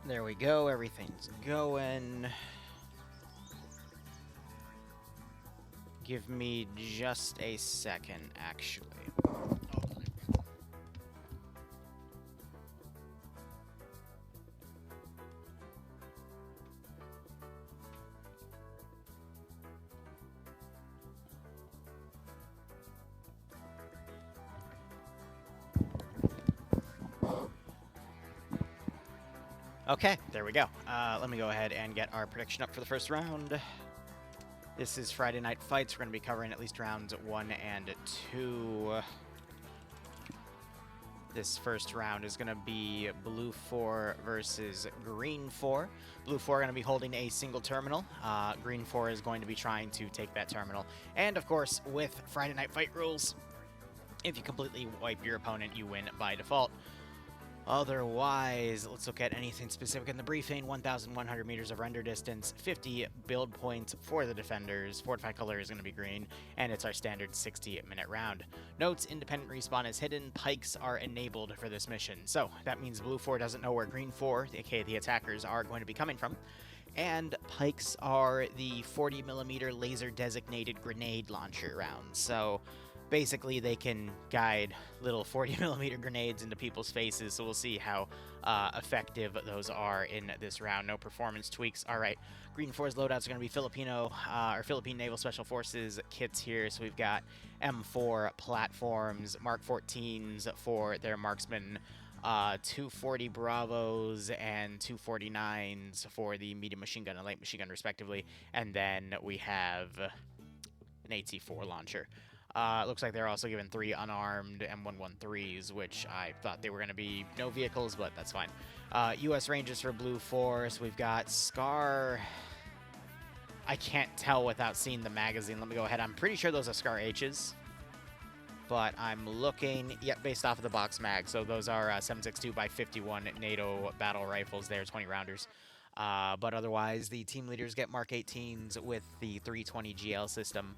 There we go, everything's going. Give me just a second, actually. Okay, there we go. Let me go ahead and get our prediction up for the first round. This is Friday Night Fights. We're going to be covering at least rounds 1 and 2. This first round is going to be Blue 4 versus Green 4. Blue 4 are going to be holding a single terminal. Green 4 is going to be trying to take that terminal. And, of course, with Friday Night Fight rules, if you completely wipe your opponent, you win by default. Otherwise, let's look at anything specific in the briefing. 1,100 meters of render distance, 50 build points for the defenders. Fortified color is going to be green, and it's our standard 60-minute round. Notes, independent respawn is hidden. Pikes are enabled for this mission. So that means Blue 4 doesn't know where Green 4, aka the attackers, are going to be coming from. And pikes are the 40mm laser designated grenade launcher rounds. So basically, they can guide little 40mm grenades into people's faces, so we'll see how effective those are in this round. No performance tweaks. All right, Green 4's loadouts are going to be Philippine Naval Special Forces kits here. So we've got M4 platforms, Mark 14s for their marksmen, 240 Bravos and 249s for the medium machine gun and light machine gun, respectively. And then we have an AT4 launcher. Looks like they're also given 3 unarmed M113s, which I thought they were going to be no vehicles, but that's fine. U.S. Rangers for Blue 4. So we've got Scar. I can't tell without seeing the magazine. Let me go ahead. I'm pretty sure those are Scar H's, but I'm looking, yep, based off of the box mag. So those are 7.62 by 51 NATO battle rifles there, 20 rounders. But otherwise, the team leaders get Mark 18s with the 320 GL system.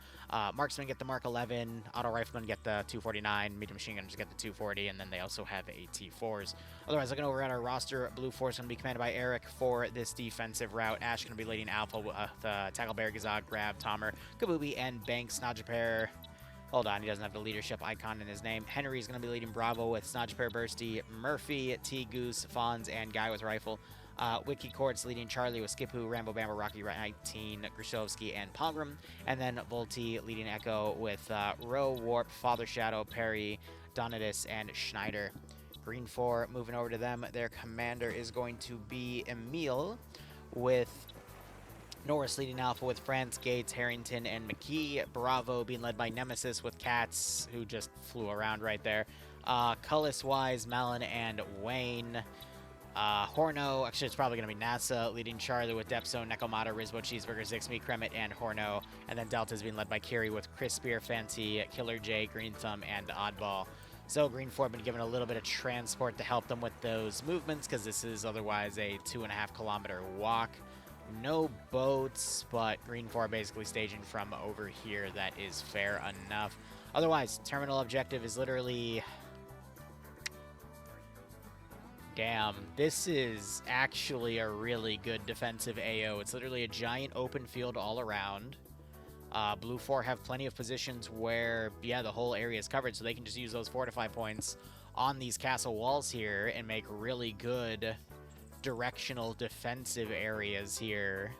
Marksmen get the Mark 11, auto riflemen get the 249, medium machine gunners get the 240, and then they also have AT4s. Otherwise, looking over at our roster, Blue 4 is going to be commanded by Eric for this defensive route. Ash going to be leading Alpha with Tacklebear, Gazag, Grab, Tomer, Kabubi, and Banks. Najapair. Hold on, he doesn't have the leadership icon in his name. Henry's going to be leading Bravo with Snodgepair, Bursty, Murphy, T, Goose, Fonz, and Guy with Rifle. Wiki Court's leading Charlie with Skipoo, Rambo Bambo, Rocky 19, Grishowski, and Palgrim. And then Volti leading Echo with Roe, Warp, Father Shadow, Perry, Donatus, and Schneider. Green 4 moving over to them. Their commander is going to be Emil with Norris leading Alpha with France, Gates, Harrington, and McKee. Bravo being led by Nemesis with Katz, who just flew around right there. Cullis, Wise, Malin, and Wayne. Horno, actually it's probably going to be NASA, leading Charlie with Depso, Nekomata, Rizbo, Cheeseburger, Zixme, Kremet, and Horno. And then Delta's being led by Kiri with Chris Spear, Fancy, Killer J, Green Thumb, and Oddball. So Green 4 have been given a little bit of transport to help them with those movements, because this is otherwise a 2.5 kilometer walk. No boats, but Green 4 basically staging from over here. That is fair enough. Otherwise, terminal objective is literally... Damn, this is actually a really good defensive AO. It's literally a giant open field all around. Blue 4 have plenty of positions where, yeah, the whole area is covered, so they can just use those fortify points on these castle walls here and make really good directional defensive areas here.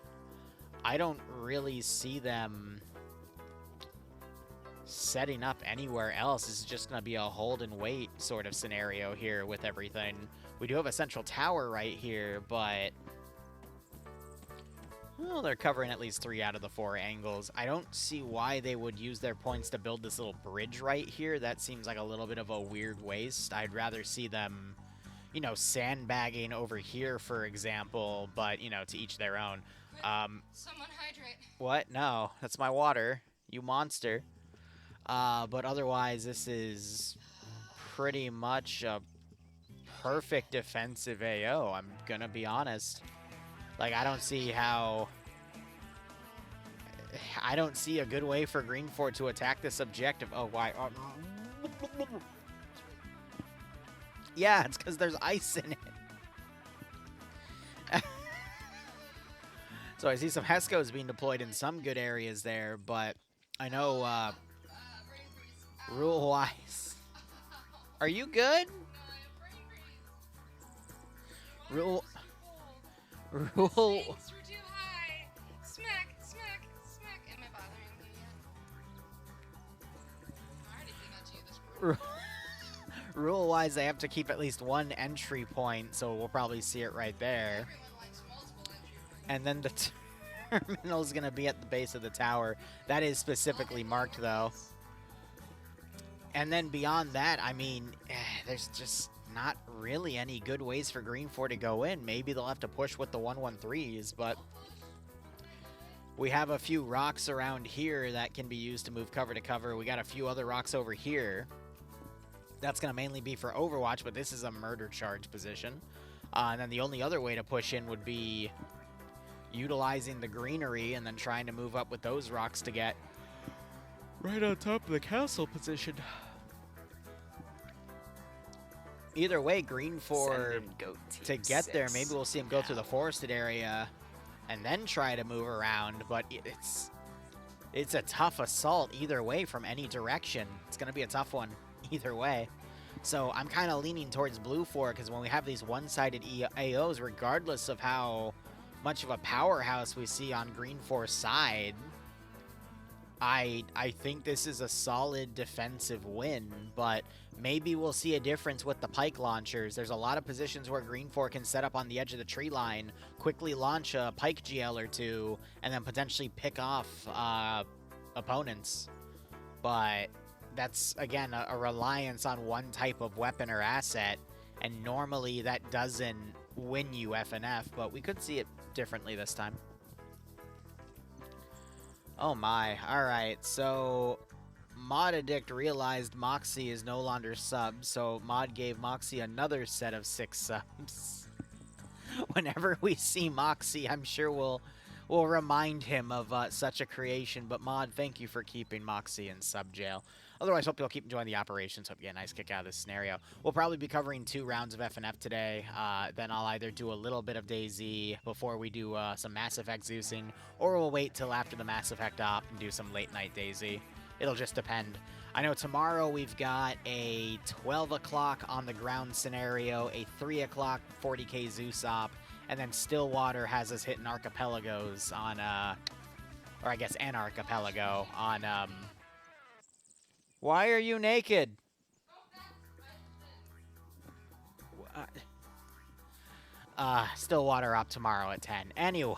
I don't really see them setting up anywhere else. This is just going to be a hold and wait sort of scenario here with everything. We do have a central tower right here, but well, they're covering at least 3 out of the 4 angles. I don't see why they would use their points to build this little bridge right here. That seems like a little bit of a weird waste. I'd rather see them, you know, sandbagging over here, for example, but, you know, to each their own. Someone hydrate. What? No, that's my water, you monster. But otherwise, this is pretty much a perfect defensive AO, I'm gonna be honest. Like, I don't see how... I don't see a good way for Green 4 to attack this objective. Oh, why? Oh. Yeah, it's because there's ice in it. So I see some Hescos being deployed in some good areas there, but I know Brain freeze. Ow. rule-wise. Are you good? No, I have brain freeze. Rule. Rule. Rule. Stakes were too high. Smack, smack, smack. Am I bothering you yet? I already did that to you this morning. Rule-wise, they have to keep at least one entry point, so we'll probably see it right there. Everyone likes multiple entry points. And then the terminal is going to be at the base of the tower. That is specifically marked, though. And then beyond that, I mean, there's just not really any good ways for Green 4 to go in. Maybe they'll have to push with the 113s, but we have a few rocks around here that can be used to move cover to cover. We got a few other rocks over here. That's going to mainly be for Overwatch, but this is a murder charge position. And then the only other way to push in would be utilizing the greenery and then trying to move up with those rocks to get right on top of the castle position. Either way, Green 4, to get there, maybe we'll see him go through the forested area and then try to move around, but it's a tough assault either way from any direction. It's going to be a tough one either way. So I'm kind of leaning towards Blue 4 because when we have these one-sided AOs, regardless of how much of a powerhouse we see on Green 4's side, I think this is a solid defensive win, but maybe we'll see a difference with the pike launchers. There's a lot of positions where Green 4 can set up on the edge of the tree line, quickly launch a pike GL or two, and then potentially pick off opponents. But that's, again, a reliance on one type of weapon or asset, and normally that doesn't win you FNF, but we could see it differently this time. Oh my, alright, so Mod Addict realized Moxie is no longer sub, so Mod gave Moxie another set of 6 subs. Whenever we see Moxie, I'm sure we'll remind him of such a creation, but Mod, thank you for keeping Moxie in sub jail. Otherwise, hope you'll keep enjoying the operations. Hope you get a nice kick out of this scenario. We'll probably be covering 2 rounds of FNF today. Then I'll either do a little bit of DayZ before we do some Mass Effect Zeusing, or we'll wait till after the Mass Effect op and do some late-night DayZ. It'll just depend. I know tomorrow we've got a 12 o'clock on the ground scenario, a 3 o'clock 40k Zeus op, and then Stillwater has us hitting archipelagos on, or I guess an archipelago on, Why are you naked? Stillwater up tomorrow at 10. Anyway.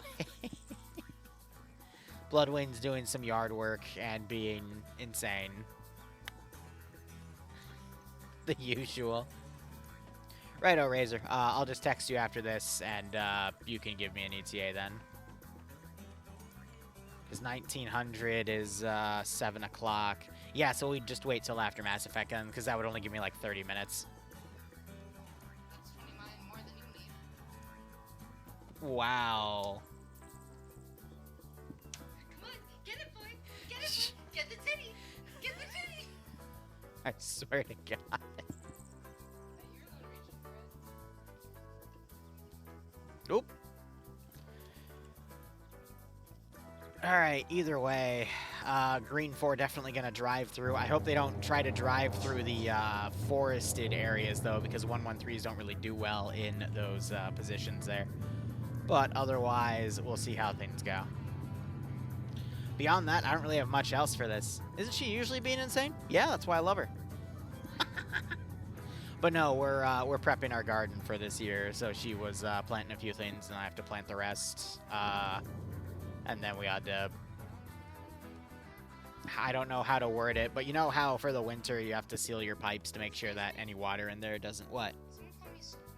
Bloodwind's doing some yard work and being insane. The usual. Righto, Razor. I'll just text you after this, and you can give me an ETA then. Because 1900 is 7 o'clock. Yeah, so we'd just wait till after Mass Effect then, because that would only give me like 30 minutes. That's 29 more than you need. Wow. Come on, get it, boy. Get it. Get the titty. Get the titty. I swear to God. You're the one reaching for it. Nope. Alright, either way, Green 4 definitely going to drive through. I hope they don't try to drive through the forested areas, though, because 113s don't really do well in those positions there. But otherwise, we'll see how things go. Beyond that, I don't really have much else for this. Isn't she usually being insane? Yeah, that's why I love her. But no, we're prepping our garden for this year, so she was planting a few things, and I have to plant the rest. And then we had to... I don't know how to word it, but you know how for the winter you have to seal your pipes to make sure that any water in there doesn't what? Someone call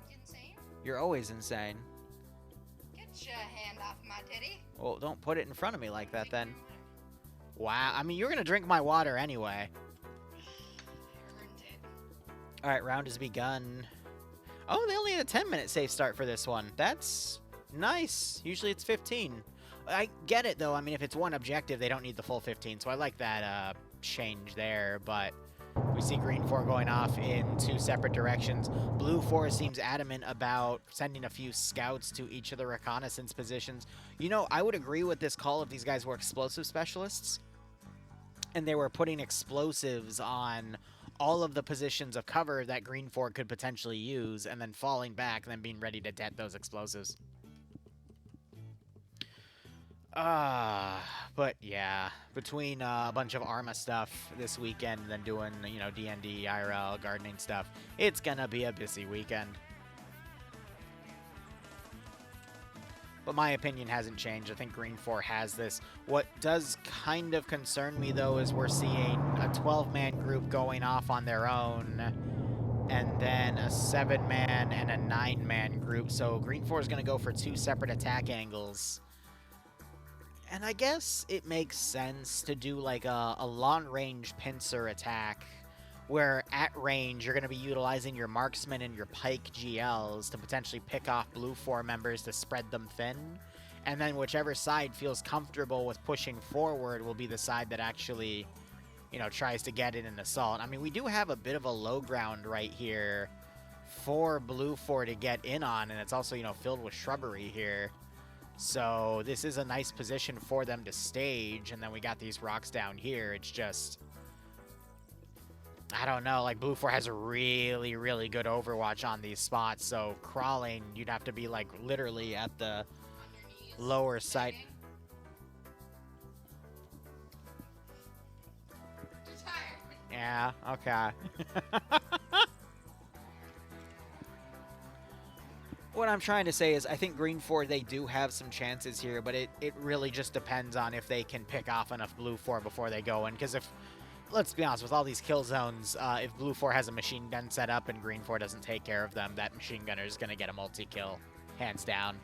me insane? You're always insane. Get your hand off my titty. Well, don't put it in front of me like that Take then. your water. Wow, I mean, you're gonna drink my water anyway. I earned it. Alright, round has begun. Oh, they only had a 10-minute safe start for this one. That's nice. Usually it's 15. I get it, though. I mean, if it's one objective, they don't need the full 15, so I like that change there, but We see Green 4 going off in 2 separate directions. Blue 4 seems adamant about sending a few scouts to each of the reconnaissance positions. You know, I would agree with this call if these guys were explosive specialists and they were putting explosives on all of the positions of cover that Green 4 could potentially use, and then falling back and then being ready to det those explosives. But yeah, between a bunch of Arma stuff this weekend and then doing, you know, D&D, IRL, gardening stuff, it's gonna be a busy weekend. But my opinion hasn't changed. I think Green 4 has this. What does kind of concern me, though, is we're seeing a 12-man group going off on their own, and then a 7-man and a 9-man group. So Green 4 is going to go for 2 separate attack angles. And I guess it makes sense to do like a long-range pincer attack, where at range you're going to be utilizing your marksman and your pike GLs to potentially pick off Blue 4 members to spread them thin. And then whichever side feels comfortable with pushing forward will be the side that actually, you know, tries to get in an assault. I mean, we do have a bit of a low ground right here for Blue 4 to get in on, and it's also, you know, filled with shrubbery here. So this is a nice position for them to stage, and then we got these rocks down here. It's just, I don't know, like Blue 4 has a really, really good overwatch on these spots, so crawling, you'd have to be like literally at the lower side. Yeah, okay. What I'm trying to say is I think Green 4, they do have some chances here, but it really just depends on if they can pick off enough Blue 4 before they go in. Because if, let's be honest, with all these kill zones, if Blue 4 has a machine gun set up and Green 4 doesn't take care of them, that machine gunner is going to get a multi-kill, hands down.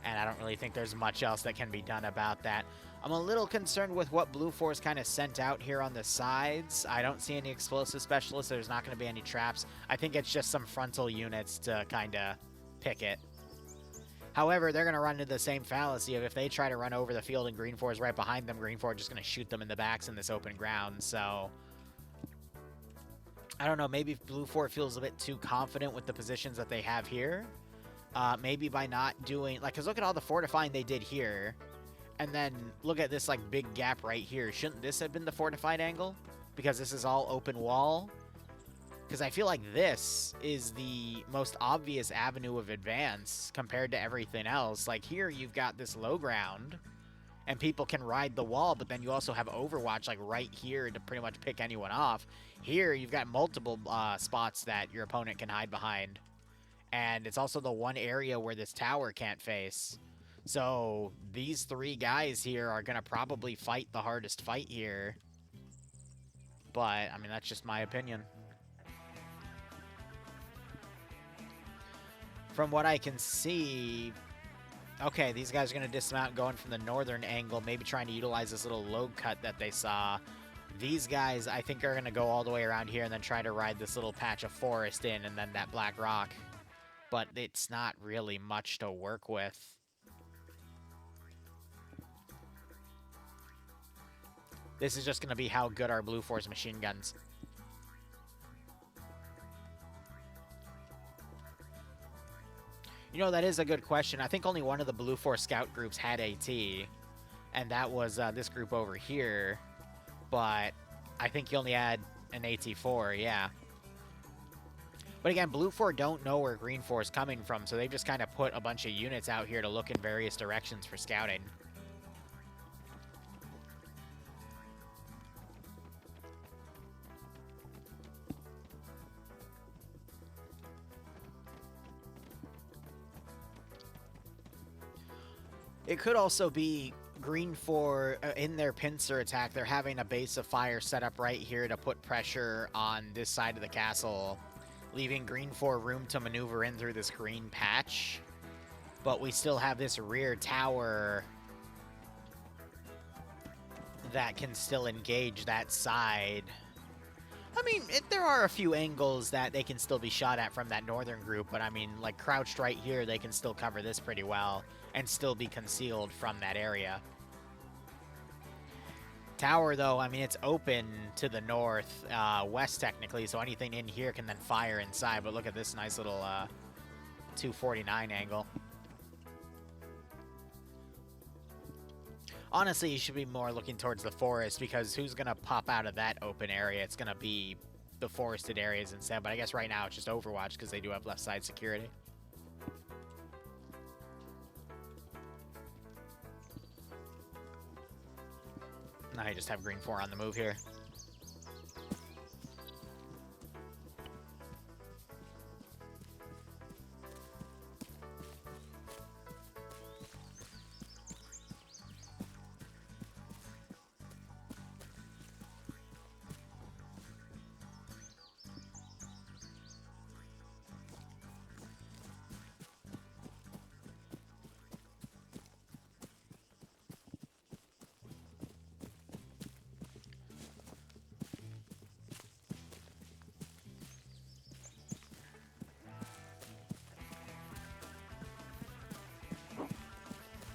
And I don't really think there's much else that can be done about that. I'm a little concerned with what Blue 4's kind of sent out here on the sides. I don't see any explosive specialists. There's not going to be any traps. I think it's just some frontal units to kind of pick it. However, they're going to run into the same fallacy of if they try to run over the field and Green 4 is right behind them, Green 4 is just going to shoot them in the backs in this open ground. So, I don't know. Maybe Blue 4 feels a bit too confident with the positions that they have here. Maybe by not doing, like, because look at all the fortifying they did here. And then look at this, like, big gap right here. Shouldn't this have been the fortified angle? Because this is all open wall? Because I feel like this is the most obvious avenue of advance compared to everything else. Like, here you've got this low ground, and people can ride the wall, but then you also have Overwatch, like, right here to pretty much pick anyone off. Here, you've got multiple spots that your opponent can hide behind. And it's also the one area where this tower can't face. So these 3 guys here are going to probably fight the hardest fight here. But, I mean, that's just my opinion. From what I can see, okay, these guys are going to dismount going from the northern angle, maybe trying to utilize this little low cut that they saw. These guys, I think, are going to go all the way around here and then try to ride this little patch of forest in and then that black rock. But it's not really much to work with. This is just going to be how good are Blue 4's machine guns. You know, that is a good question. I think only one of the Blue 4 scout groups had AT, and that was this group over here. But I think you only had an AT4, yeah. But again, Blue 4 don't know where Green 4 is coming from, so they've just kind of put a bunch of units out here to look in various directions for scouting. It could also be Green 4, in their pincer attack, they're having a base of fire set up right here to put pressure on this side of the castle, leaving Green 4 room to maneuver in through this green patch. But we still have this rear tower that can still engage that side. I mean, there are a few angles that they can still be shot at from that northern group, but I mean, like crouched right here, they can still cover this pretty well and still be concealed from that area. Tower, though, I mean, it's open to the north, west technically, so anything in here can then fire inside. But look at this nice little 249 angle. Honestly, you should be more looking towards the forest, because who's going to pop out of that open area? It's going to be the forested areas instead. But I guess right now it's just Overwatch, because they do have left side security. Now I just have Green 4 on the move here.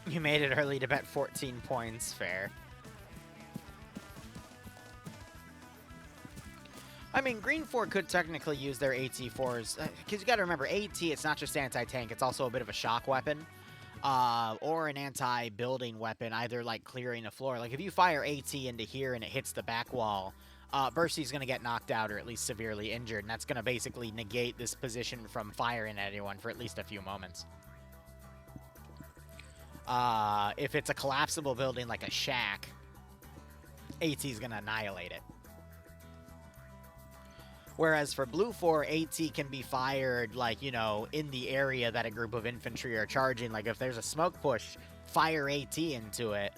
You made it early to bet 14 points. Fair. I mean, Green 4 could technically use their AT4s. Because you got to remember, AT, it's not just anti-tank. It's also a bit of a shock weapon. Or an anti-building weapon, either like clearing a floor. Like if you fire AT into here and it hits the back wall, Bursey's going to get knocked out or at least severely injured. And that's going to basically negate this position from firing at anyone for at least a few moments. If it's a collapsible building like a shack, AT's gonna annihilate it. Whereas for Blue 4, AT can be fired, like, you know, in the area that a group of infantry are charging. Like, if there's a smoke push, fire AT into it.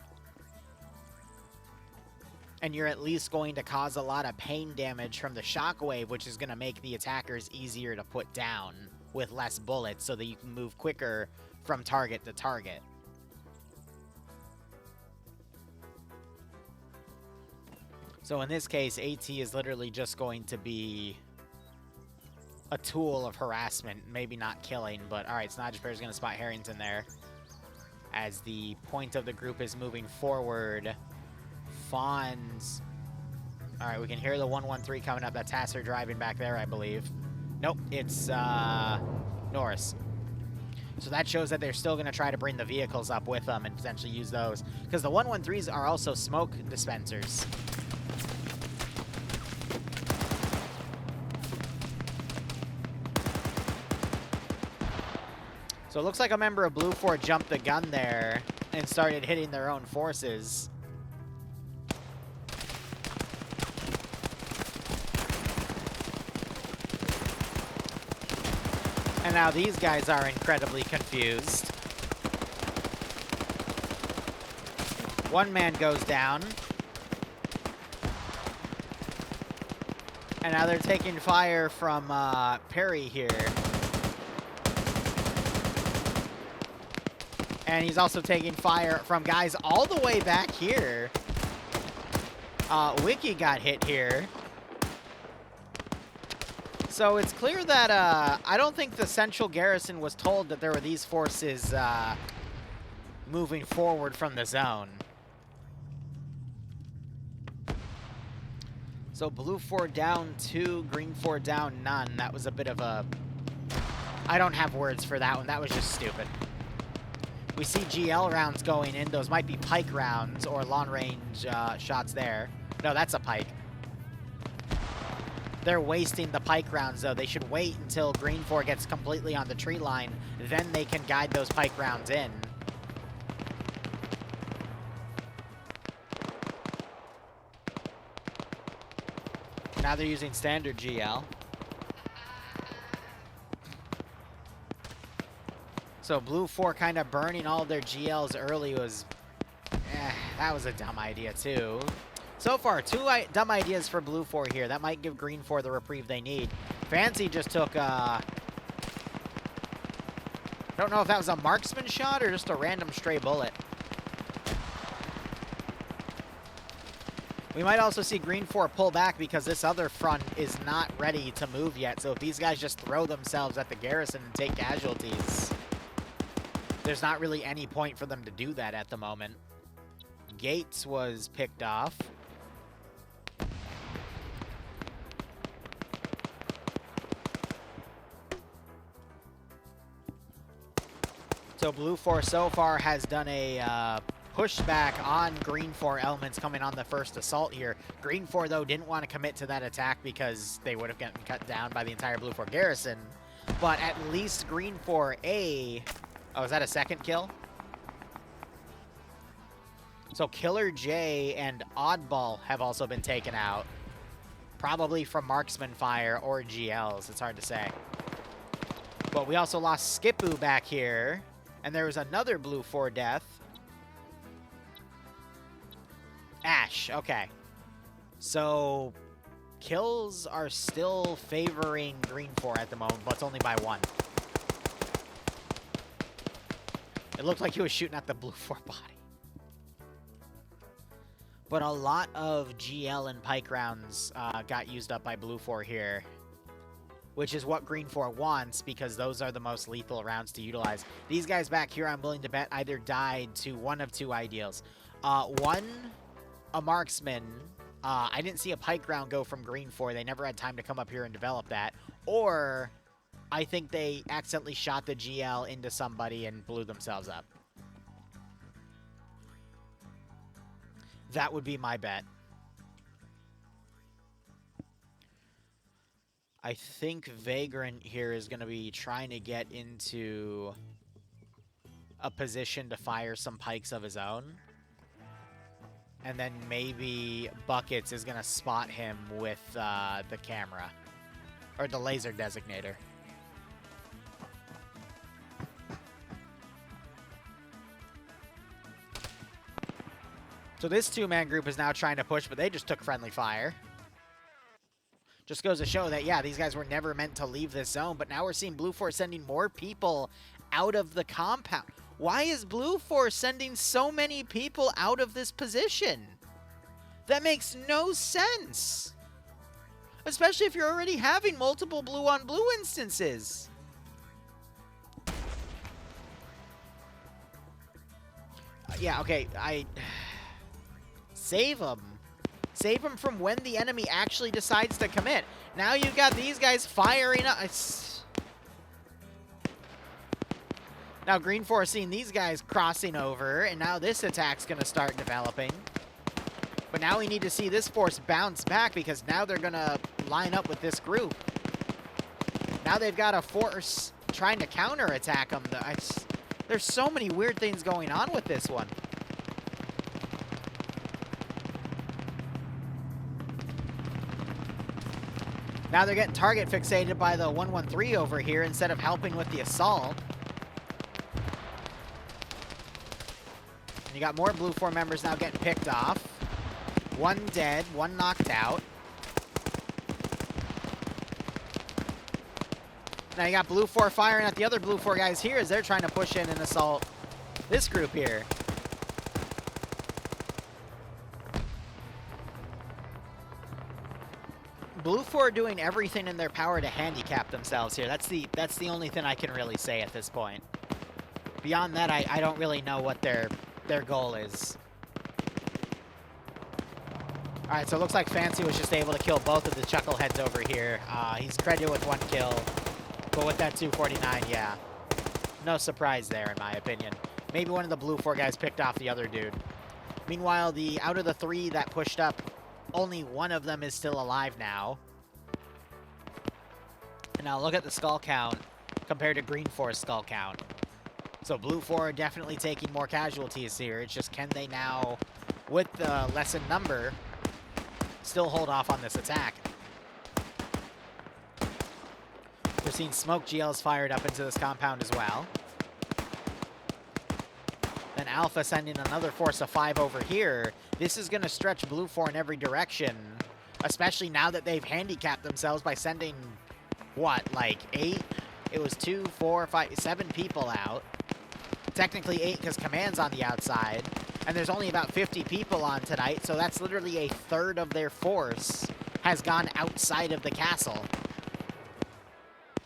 And you're at least going to cause a lot of pain damage from the shockwave, which is going to make the attackers easier to put down with less bullets so that you can move quicker from target to target. So in this case, AT is literally just going to be a tool of harassment, maybe not killing, but all right, Snodge Bear is going to spot Harrington there as the point of the group is moving forward. Fawns. All right, we can hear the 113 coming up. That's Hasser driving back there, I believe. Nope, it's Norris. So that shows that they're still going to try to bring the vehicles up with them and potentially use those, because the 113s are also smoke dispensers. So it looks like a member of Blue 4 jumped the gun there and started hitting their own forces. And now these guys are incredibly confused. One man goes down. And now they're taking fire from Perry here. And he's also taking fire from guys all the way back here. Wiki got hit here. So it's clear that I don't think the central garrison was told that there were these forces moving forward from the zone. So Blue 4 down 2, Green 4 down none. That was a bit of a... I don't have words for that one. That was just stupid. We see GL rounds going in. Those might be pike rounds or long-range shots there. No, that's a pike. They're wasting the pike rounds, though. They should wait until Green 4 gets completely on the tree line. Then they can guide those pike rounds in. Now they're using standard GL. So Blue 4 kind of burning all their GLs early was... that was a dumb idea, too. So far, two dumb ideas for Blue 4 here. That might give Green 4 the reprieve they need. Fancy just took I don't know if that was a marksman shot or just a random stray bullet. We might also see Green 4 pull back because this other front is not ready to move yet. So if these guys just throw themselves at the garrison and take casualties, there's not really any point for them to do that at the moment. Gates was picked off. So Blue 4 so far has done a pushback on Green 4 elements coming on the first assault here. Green 4, though, didn't want to commit to that attack because they would have gotten cut down by the entire Blue 4 garrison. But at least Green 4A... Oh, is that a second kill? So Killer J and Oddball have also been taken out. Probably from marksman fire or GLs. It's hard to say. But we also lost Skippoo back here. And there was another Blue 4 death. Ash, okay. So, kills are still favoring Green 4 at the moment, but it's only by 1. It looked like he was shooting at the Blue 4 body. But a lot of GL and Pike rounds got used up by Blue 4 here, which is what Green 4 wants, because those are the most lethal rounds to utilize. These guys back here, I'm willing to bet, either died to one of two ideals. One, a marksman. I didn't see a Pike round go from Green 4. They never had time to come up here and develop that. Or, I think they accidentally shot the GL into somebody and blew themselves up. That would be my bet. I think Vagrant here is going to be trying to get into a position to fire some pikes of his own. And then maybe Buckets is going to spot him with the camera. Or the laser designator. So this two-man group is now trying to push, but they just took friendly fire. Just goes to show that, yeah, these guys were never meant to leave this zone, but now we're seeing Blue 4 sending more people out of the compound. Why is Blue 4 sending so many people out of this position? That makes no sense. Especially if you're already having multiple blue-on-blue instances. Yeah, okay, Save them. Save them from when the enemy actually decides to commit. Now you've got these guys firing up. Now Green 4 is seeing these guys crossing over, and now this attack's going to start developing. But now we need to see this force bounce back, because now they're going to line up with this group. Now they've got a force trying to counterattack them. There's so many weird things going on with this one. Now they're getting target fixated by the 113 over here instead of helping with the assault. And you got more Blue 4 members now getting picked off. One dead, one knocked out. Now you got Blue 4 firing at the other Blue 4 guys here as they're trying to push in and assault this group here. Blue 4 are doing everything in their power to handicap themselves here. That's the only thing I can really say at this point. Beyond that, I don't really know what their goal is. Alright, so it looks like Fancy was just able to kill both of the Chuckleheads over here. He's credited with one kill. But with that 249, yeah. No surprise there, in my opinion. Maybe one of the Blue 4 guys picked off the other dude. Meanwhile, out of the 3 that pushed up, only one of them is still alive now. And now look at the skull count compared to Green 4's skull count. So Blue 4 are definitely taking more casualties here. It's just, can they now, with the lessened number, still hold off on this attack? We're seeing smoke GLs fired up into this compound as well. Then Alpha sending another force of 5 over here. This is going to stretch Blue 4 in every direction, especially now that they've handicapped themselves by sending, what, like 8? It was 2, 4, 5, 7 people out. Technically 8 because Command's on the outside. And there's only about 50 people on tonight, so that's literally a third of their force has gone outside of the castle.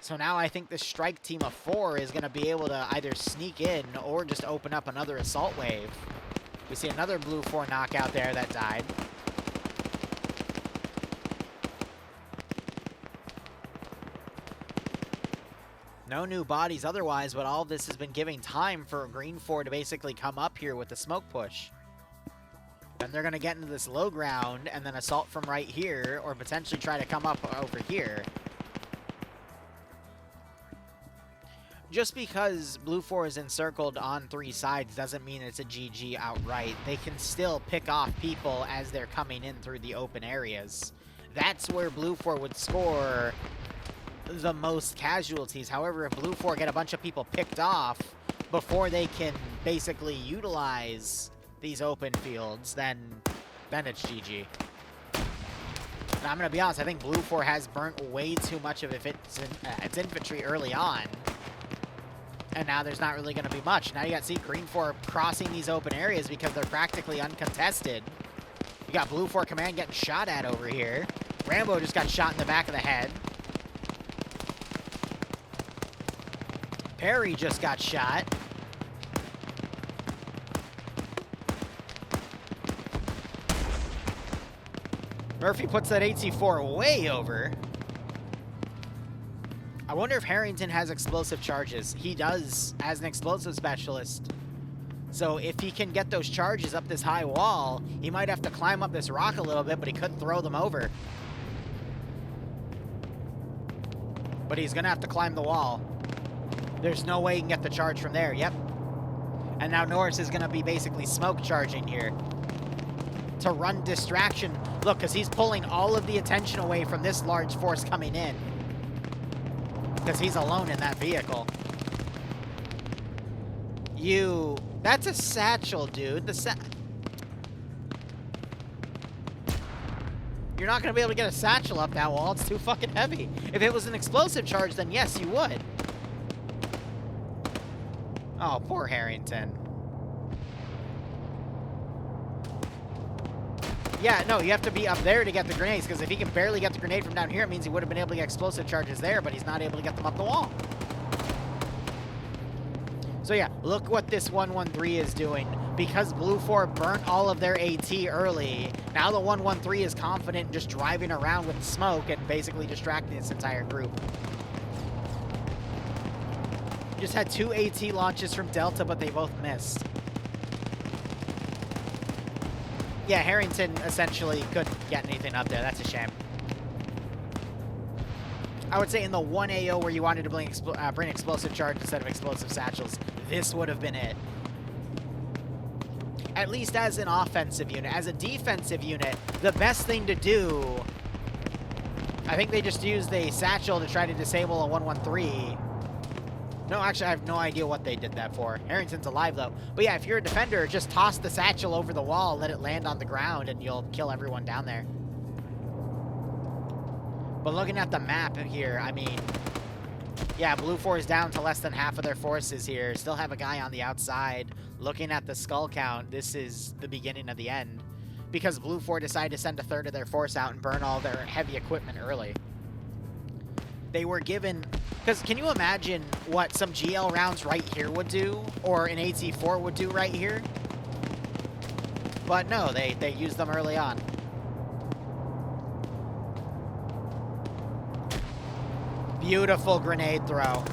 So now I think the strike team of 4 is going to be able to either sneak in or just open up another assault wave. We see another Blue 4 knockout there that died. No new bodies otherwise, but all of this has been giving time for Green 4 to basically come up here with the smoke push. Then they're going to get into this low ground and then assault from right here, or potentially try to come up over here. Just because Blue 4 is encircled on 3 sides doesn't mean it's a GG outright. They can still pick off people as they're coming in through the open areas. That's where Blue 4 would score the most casualties. However, if Blue 4 get a bunch of people picked off before they can basically utilize these open fields, then it's GG. And I'm going to be honest, I think Blue 4 has burnt way too much of its infantry early on. And now there's not really going to be much. Now you got Green 4 crossing these open areas because they're practically uncontested. You got Blue 4 Command getting shot at over here. Rambo just got shot in the back of the head. Perry just got shot. Murphy puts that AT4 way over. I wonder if Harrington has explosive charges. He does as an explosive specialist. So if he can get those charges up this high wall, he might have to climb up this rock a little bit, but he could throw them over. But he's going to have to climb the wall. There's no way he can get the charge from there. Yep. And now Norris is going to be basically smoke charging here to run distraction. Look, because he's pulling all of the attention away from this large force coming in. Because he's alone in that vehicle. That's a satchel, dude. You're not going to be able to get a satchel up that wall. It's too fucking heavy. If it was an explosive charge, then yes, you would. Oh, poor Harrington. Yeah, no, you have to be up there to get the grenades, because if he can barely get the grenade from down here, it means he would have been able to get explosive charges there, but he's not able to get them up the wall. So yeah, look what this 113 is doing. Because Blue 4 burnt all of their AT early, now the 113 is confident in just driving around with smoke and basically distracting its entire group. Just had 2 AT launches from Delta, but they both missed. Yeah, Harrington essentially couldn't get anything up there. That's a shame. I would say in the 1 AO where you wanted to bring explosive charge instead of explosive satchels, this would have been it. At least as an offensive unit. As a defensive unit, the best thing to do... I think they just used a satchel to try to disable a 113. No, actually, I have no idea what they did that for. Harrington's alive, though. But yeah, if you're a defender, just toss the satchel over the wall, let it land on the ground, and you'll kill everyone down there. But looking at the map here, I mean... Yeah, Blue 4 is down to less than half of their forces here. Still have a guy on the outside. Looking at the skull count, this is the beginning of the end. Because Blue 4 decided to send a third of their force out and burn all their heavy equipment early. They were given... Because can you imagine what some GL rounds right here would do? Or an AT4 would do right here? But no, they used them early on. Beautiful grenade throw.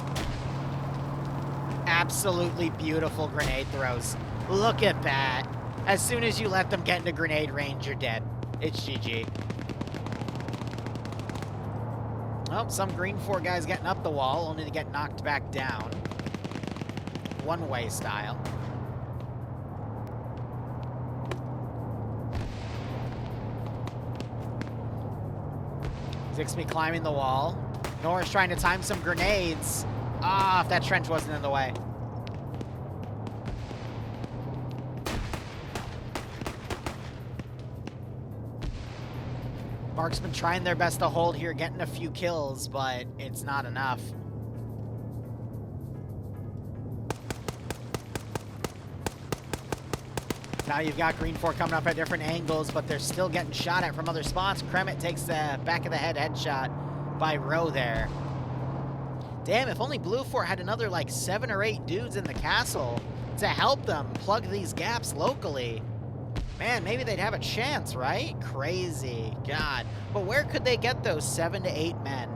Absolutely beautiful grenade throws. Look at that. As soon as you let them get into grenade range, you're dead. It's GG. Oh, some Green 4 guys getting up the wall, only to get knocked back down. One-way style. Zixby climbing the wall. Norris trying to time some grenades. Ah, if that trench wasn't in the way. Marksman trying their best to hold here, getting a few kills, but it's not enough. Now you've got Green 4 coming up at different angles, but they're still getting shot at from other spots. Kremet takes the back of the head headshot by Rowe there. Damn, if only Blue 4 had another like 7 or 8 dudes in the castle to help them plug these gaps locally. Man, maybe they'd have a chance, right? Crazy. God. But where could they get those 7 to 8 men?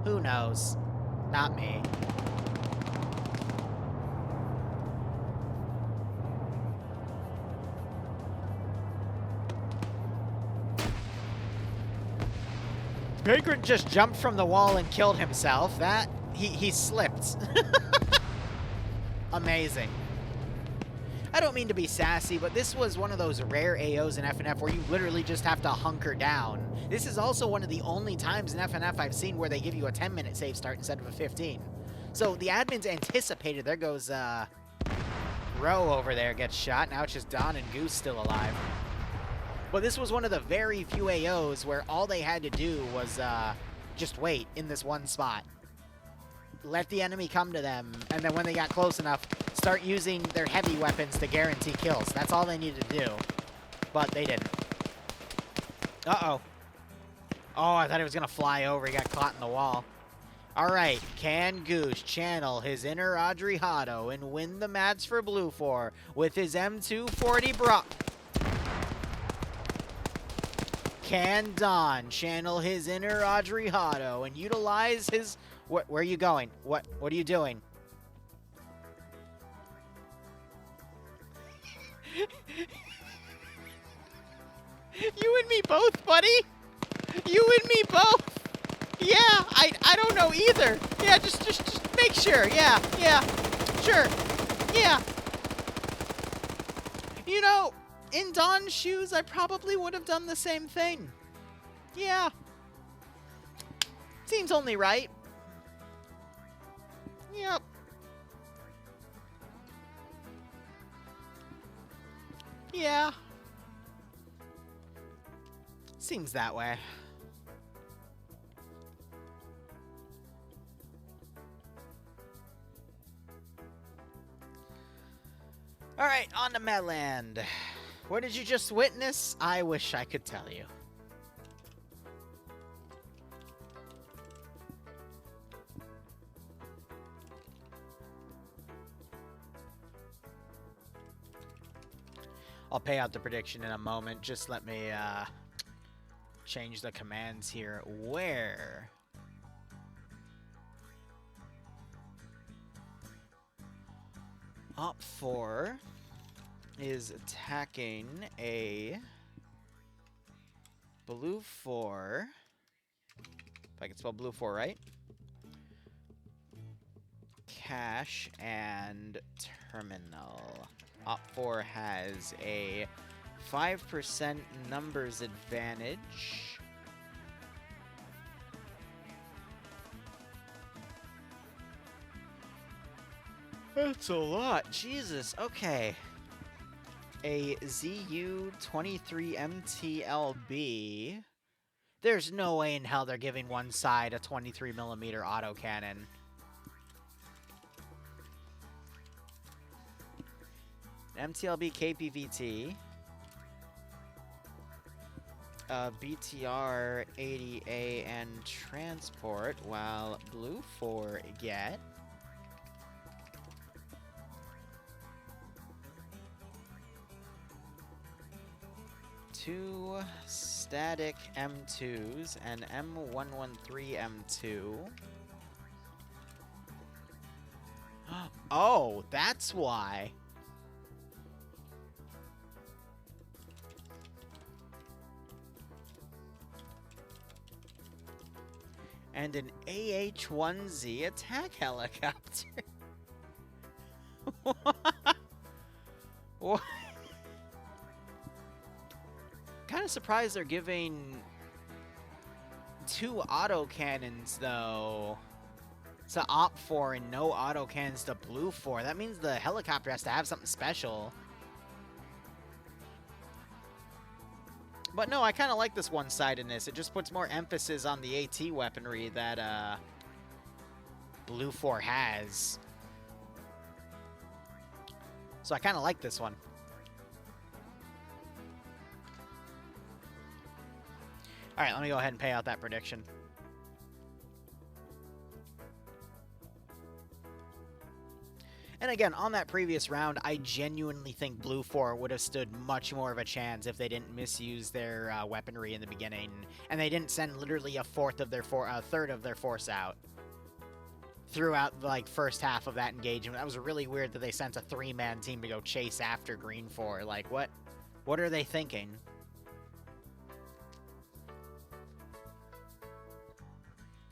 Who knows? Not me. Vagrant just jumped from the wall and killed himself. That, he slipped. Amazing. I don't mean to be sassy, but this was one of those rare AOs in FNF where you literally just have to hunker down. This is also one of the only times in FNF I've seen where they give you a 10-minute save start instead of a 15. So the admins anticipated. There goes, Ro over there gets shot. Now it's just Don and Goose still alive. But this was one of the very few AOs where all they had to do was, just wait in this one spot. Let the enemy come to them, and then when they got close enough, start using their heavy weapons to guarantee kills. That's all they needed to do. But they didn't. Uh-oh. Oh, I thought he was going to fly over. He got caught in the wall. All right. Can Goose channel his inner Audrey Hotto and win the match for Blue 4 with his M240 Brock? Can Don channel his inner Audrey Hotto and utilize his... Where are you going? What are you doing? You and me both, buddy. You and me both. Yeah, I don't know either. Yeah, just make sure. Yeah, sure. Yeah. You know, in Don's shoes, I probably would have done the same thing. Yeah. Seems only right. Yep. Yeah. Seems that way. Alright, on to Medland. What did you just witness? I wish I could tell you. I'll pay out the prediction in a moment. Just let me change the commands here. Where? Op 4 is attacking a Blue 4. If I can spell Blue 4 right. Cache and Terminal. Op 4 has a 5% numbers advantage. That's a lot. Jesus. Okay. A ZU-23 MTLB. There's no way in hell they're giving one side a 23mm autocannon. MTLB KPVT. BTR 80A and transport, while Blue 4 get two static M2s and M113 M2. Oh, that's why. And an AH-1Z attack helicopter. What? Kind of surprised they're giving two autocannons, though, to Op 4 and no autocannons to Blue 4. That means the helicopter has to have something special. But no, I kind of like this one-sidedness. It just puts more emphasis on the AT weaponry that Blue 4 has. So I kind of like this one. All right, let me go ahead and pay out that prediction. And again, on that previous round, I genuinely think Blue 4 would have stood much more of a chance if they didn't misuse their weaponry in the beginning, and they didn't send literally a third of their force out. throughout the like first half of that engagement. That was really weird that they sent a 3-man team to go chase after Green 4. Like, what are they thinking?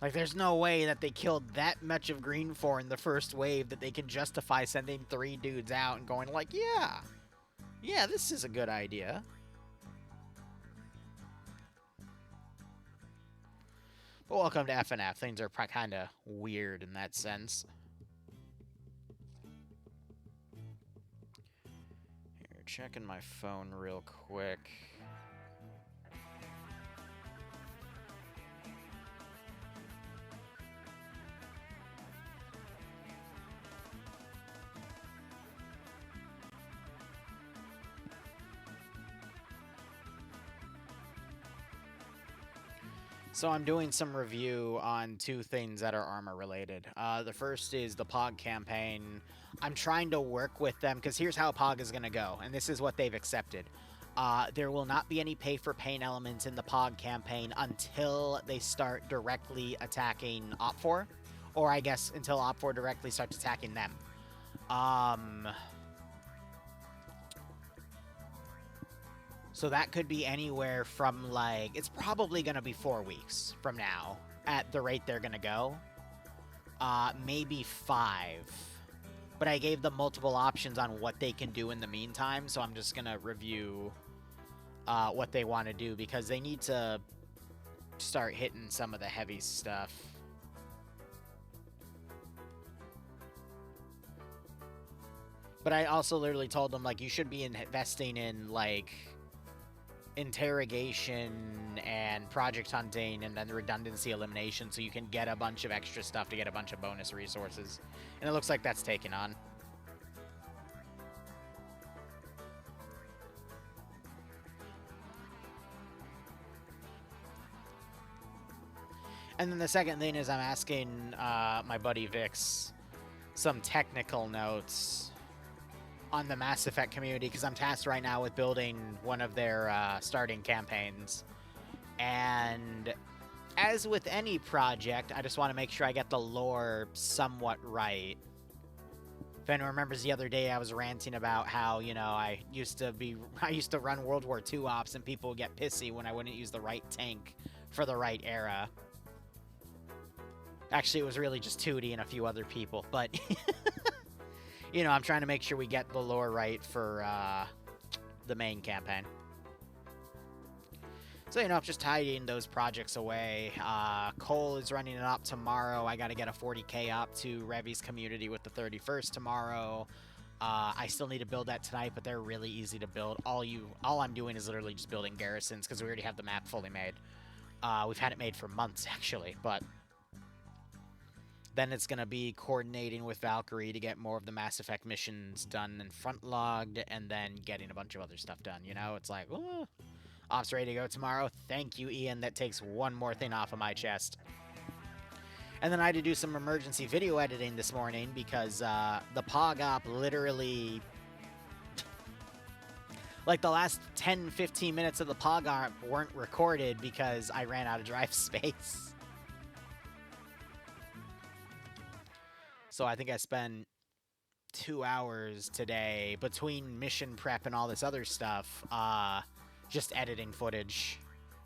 Like, there's no way that they killed that much of Green 4 in the first wave that they can justify sending 3 dudes out and going like, yeah, this is a good idea. But welcome to FNF. Things are kind of weird in that sense. Here, checking my phone real quick. So I'm doing some review on 2 things that are armor related. The first is the POG campaign. I'm trying to work with them because here's how POG is going to go, and this is what they've accepted. There will not be any pay-for-pain elements in the POG campaign until they start directly attacking Op4, or I guess until Op4 directly starts attacking them. So that could be anywhere from, like, it's probably going to be 4 weeks from now at the rate they're going to go. Maybe 5. But I gave them multiple options on what they can do in the meantime, so I'm just going to review what they want to do because they need to start hitting some of the heavy stuff. But I also literally told them, like, you should be investing in, like, interrogation and project hunting and then redundancy elimination so you can get a bunch of extra stuff to get a bunch of bonus resources. And it looks like that's taken on. And then the second thing is I'm asking my buddy Vix some technical notes on the Mass Effect community, because I'm tasked right now with building one of their starting campaigns. And as with any project, I just want to make sure I get the lore somewhat right. If anyone remembers the other day, I was ranting about how, you know, I used to run World War II ops and people would get pissy when I wouldn't use the right tank for the right era. Actually, it was really just Tootie and a few other people, but... You know, I'm trying to make sure we get the lore right for the main campaign. So, you know, I'm just tidying those projects away. Cole is running it up tomorrow. I got to get a 40k up to Revy's community with the 31st tomorrow. I still need to build that tonight, but they're really easy to build. All I'm doing is literally just building garrisons because we already have the map fully made. We've had it made for months, actually, but... Then it's going to be coordinating with Valkyrie to get more of the Mass Effect missions done and front-logged, and then getting a bunch of other stuff done, you know? It's like, ooh, ops ready to go tomorrow. Thank you, Ian. That takes one more thing off of my chest. And then I had to do some emergency video editing this morning because the POG op literally... like, the last 10-15 minutes of the POG op weren't recorded because I ran out of drive space. So I think I spent 2 hours today between mission prep and all this other stuff, just editing footage,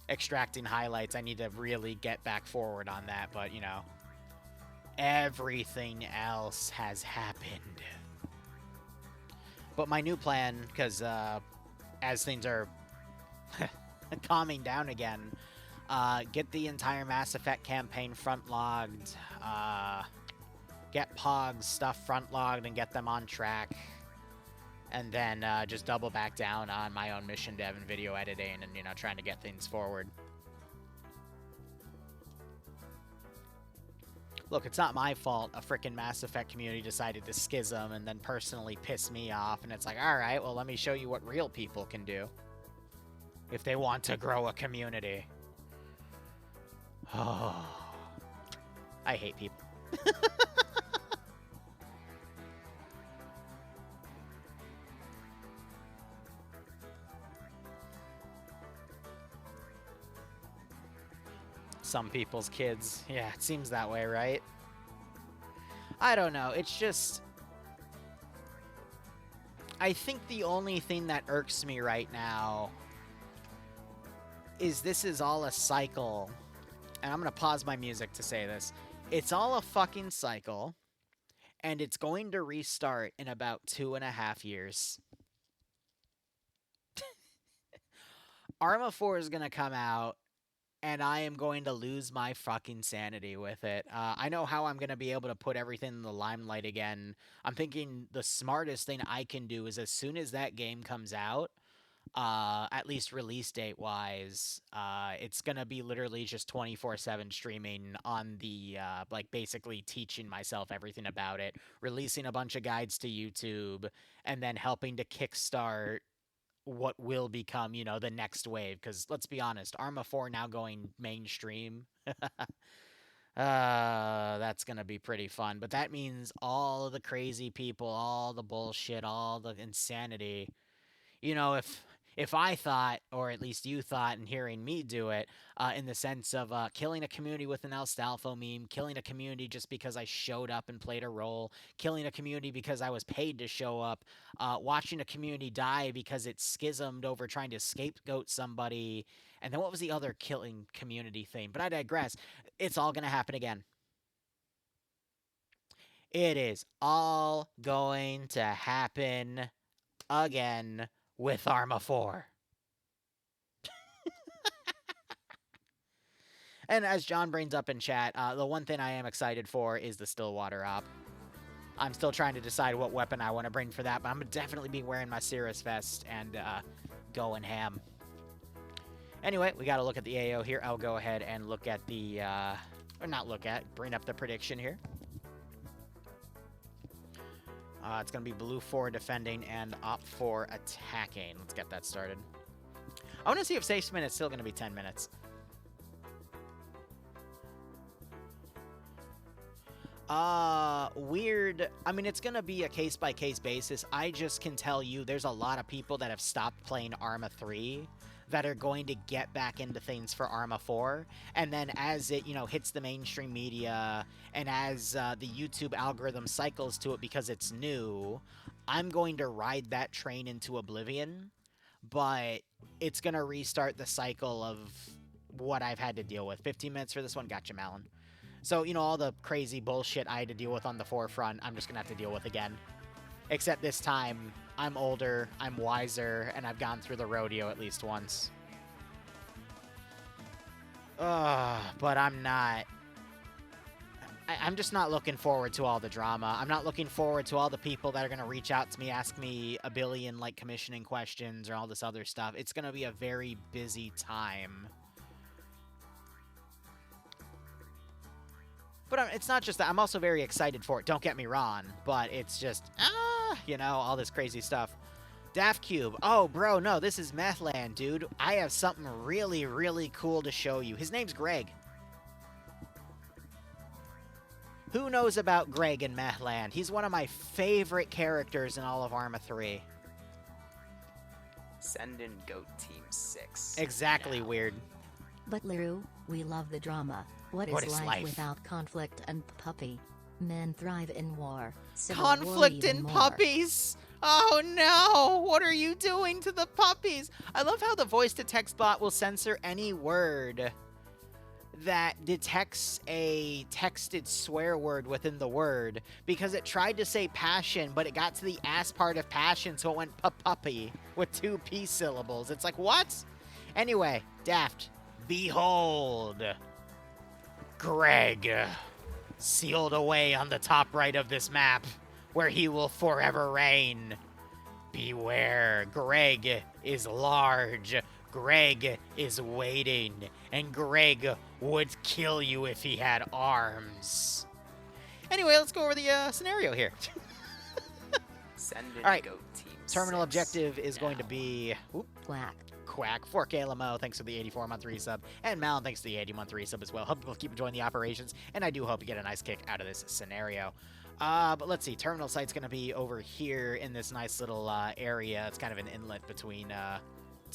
extracting highlights. I need to really get back forward on that, but, you know, everything else has happened. But my new plan, because as things are calming down again, get the entire Mass Effect campaign front-logged, get POG's stuff front-logged and get them on track, and then just double back down on my own mission dev and video editing and, you know, trying to get things forward. Look, it's not my fault a frickin' Mass Effect community decided to schism and then personally piss me off, and it's like, alright, well, let me show you what real people can do if they want to grow a community. Oh, I hate people. Some people's kids. Yeah, it seems that way, right? I don't know. It's just... I think the only thing that irks me right now is this is all a cycle. And I'm going to pause my music to say this. It's all a fucking cycle. And it's going to restart in about 2.5 years. Arma 4 is going to come out, and I am going to lose my fucking sanity with it. I know how I'm going to be able to put everything in the limelight again. I'm thinking the smartest thing I can do is as soon as that game comes out, at least release date wise, it's going to be literally just 24/7 streaming on the, like basically teaching myself everything about it, releasing a bunch of guides to YouTube, and then helping to kickstart what will become, you know, the next wave. Because let's be honest, Arma 4 now going mainstream. That's gonna be pretty fun. But that means all the crazy people, all the bullshit, all the insanity. You know, if I thought, or at least you thought, in hearing me do it, in the sense of killing a community with an Alstalfo meme, killing a community just because I showed up and played a role, killing a community because I was paid to show up, watching a community die because it schismed over trying to scapegoat somebody, and then what was the other killing community thing? But I digress. It's all gonna happen again. It is all going to happen again with Arma 4. And as John brings up in chat, the one thing I am excited for is the Stillwater op. I'm still trying to decide what weapon I want to bring for that, but I'm going to definitely be wearing my Cirrus vest and going ham. Anyway, we got to look at the AO here. I'll go ahead and look at the, or not look at, bring up the prediction here. It's going to be blue 4 defending and op 4 attacking. Let's get that started. I want to see if safe minute is still going to be 10 minutes. Weird. I mean, it's gonna be a case-by-case basis. I just can tell you there's a lot of people that have stopped playing Arma 3 that are going to get back into things for Arma 4. And then as it, you know, hits the mainstream media and as the YouTube algorithm cycles to it because it's new, I'm going to ride that train into oblivion. But it's gonna restart the cycle of what I've had to deal with. 15 minutes for this one. Gotcha, Malin. So, you know, all the crazy bullshit I had to deal with on the forefront, I'm just going to have to deal with again. Except this time, I'm older, I'm wiser, and I've gone through the rodeo at least once. But I'm not... I'm just not looking forward to all the drama. I'm not looking forward to all the people that are going to reach out to me, ask me a billion, like, commissioning questions or all this other stuff. It's going to be a very busy time. But it's not just that. I'm also very excited for it. Don't get me wrong. But it's just, you know, all this crazy stuff. Daft Cube. Oh, bro, no, this is Methland, dude. I have something really, really cool to show you. His name's Greg. Who knows about Greg in Methland? He's one of my favorite characters in all of Arma 3. Send in Goat Team 6. Exactly, now. Weird. But Liru, we love the drama. What is life without conflict and puppy? Men thrive in war. Conflict and puppies? Oh no! What are you doing to the puppies? I love how the voice-to-text bot will censor any word that detects a texted swear word within the word because it tried to say passion, but it got to the ass part of passion, so it went puppy with 2 P syllables. It's like, what? Anyway, Daft, behold... Greg, sealed away on the top right of this map, where he will forever reign. Beware, Greg is large, Greg is waiting, and Greg would kill you if he had arms. Anyway, let's go over the scenario here. Send in All right, Goat Team 6. terminal objective is going to be... Whoop. Quack. Quack. 4K Lamo, thanks for the 84-month resub. And Malin, thanks for the 80-month resub as well. Hope you'll keep enjoying the operations, and I do hope you get a nice kick out of this scenario. But let's see. Terminal site's going to be over here in this nice little area. It's kind of an inlet between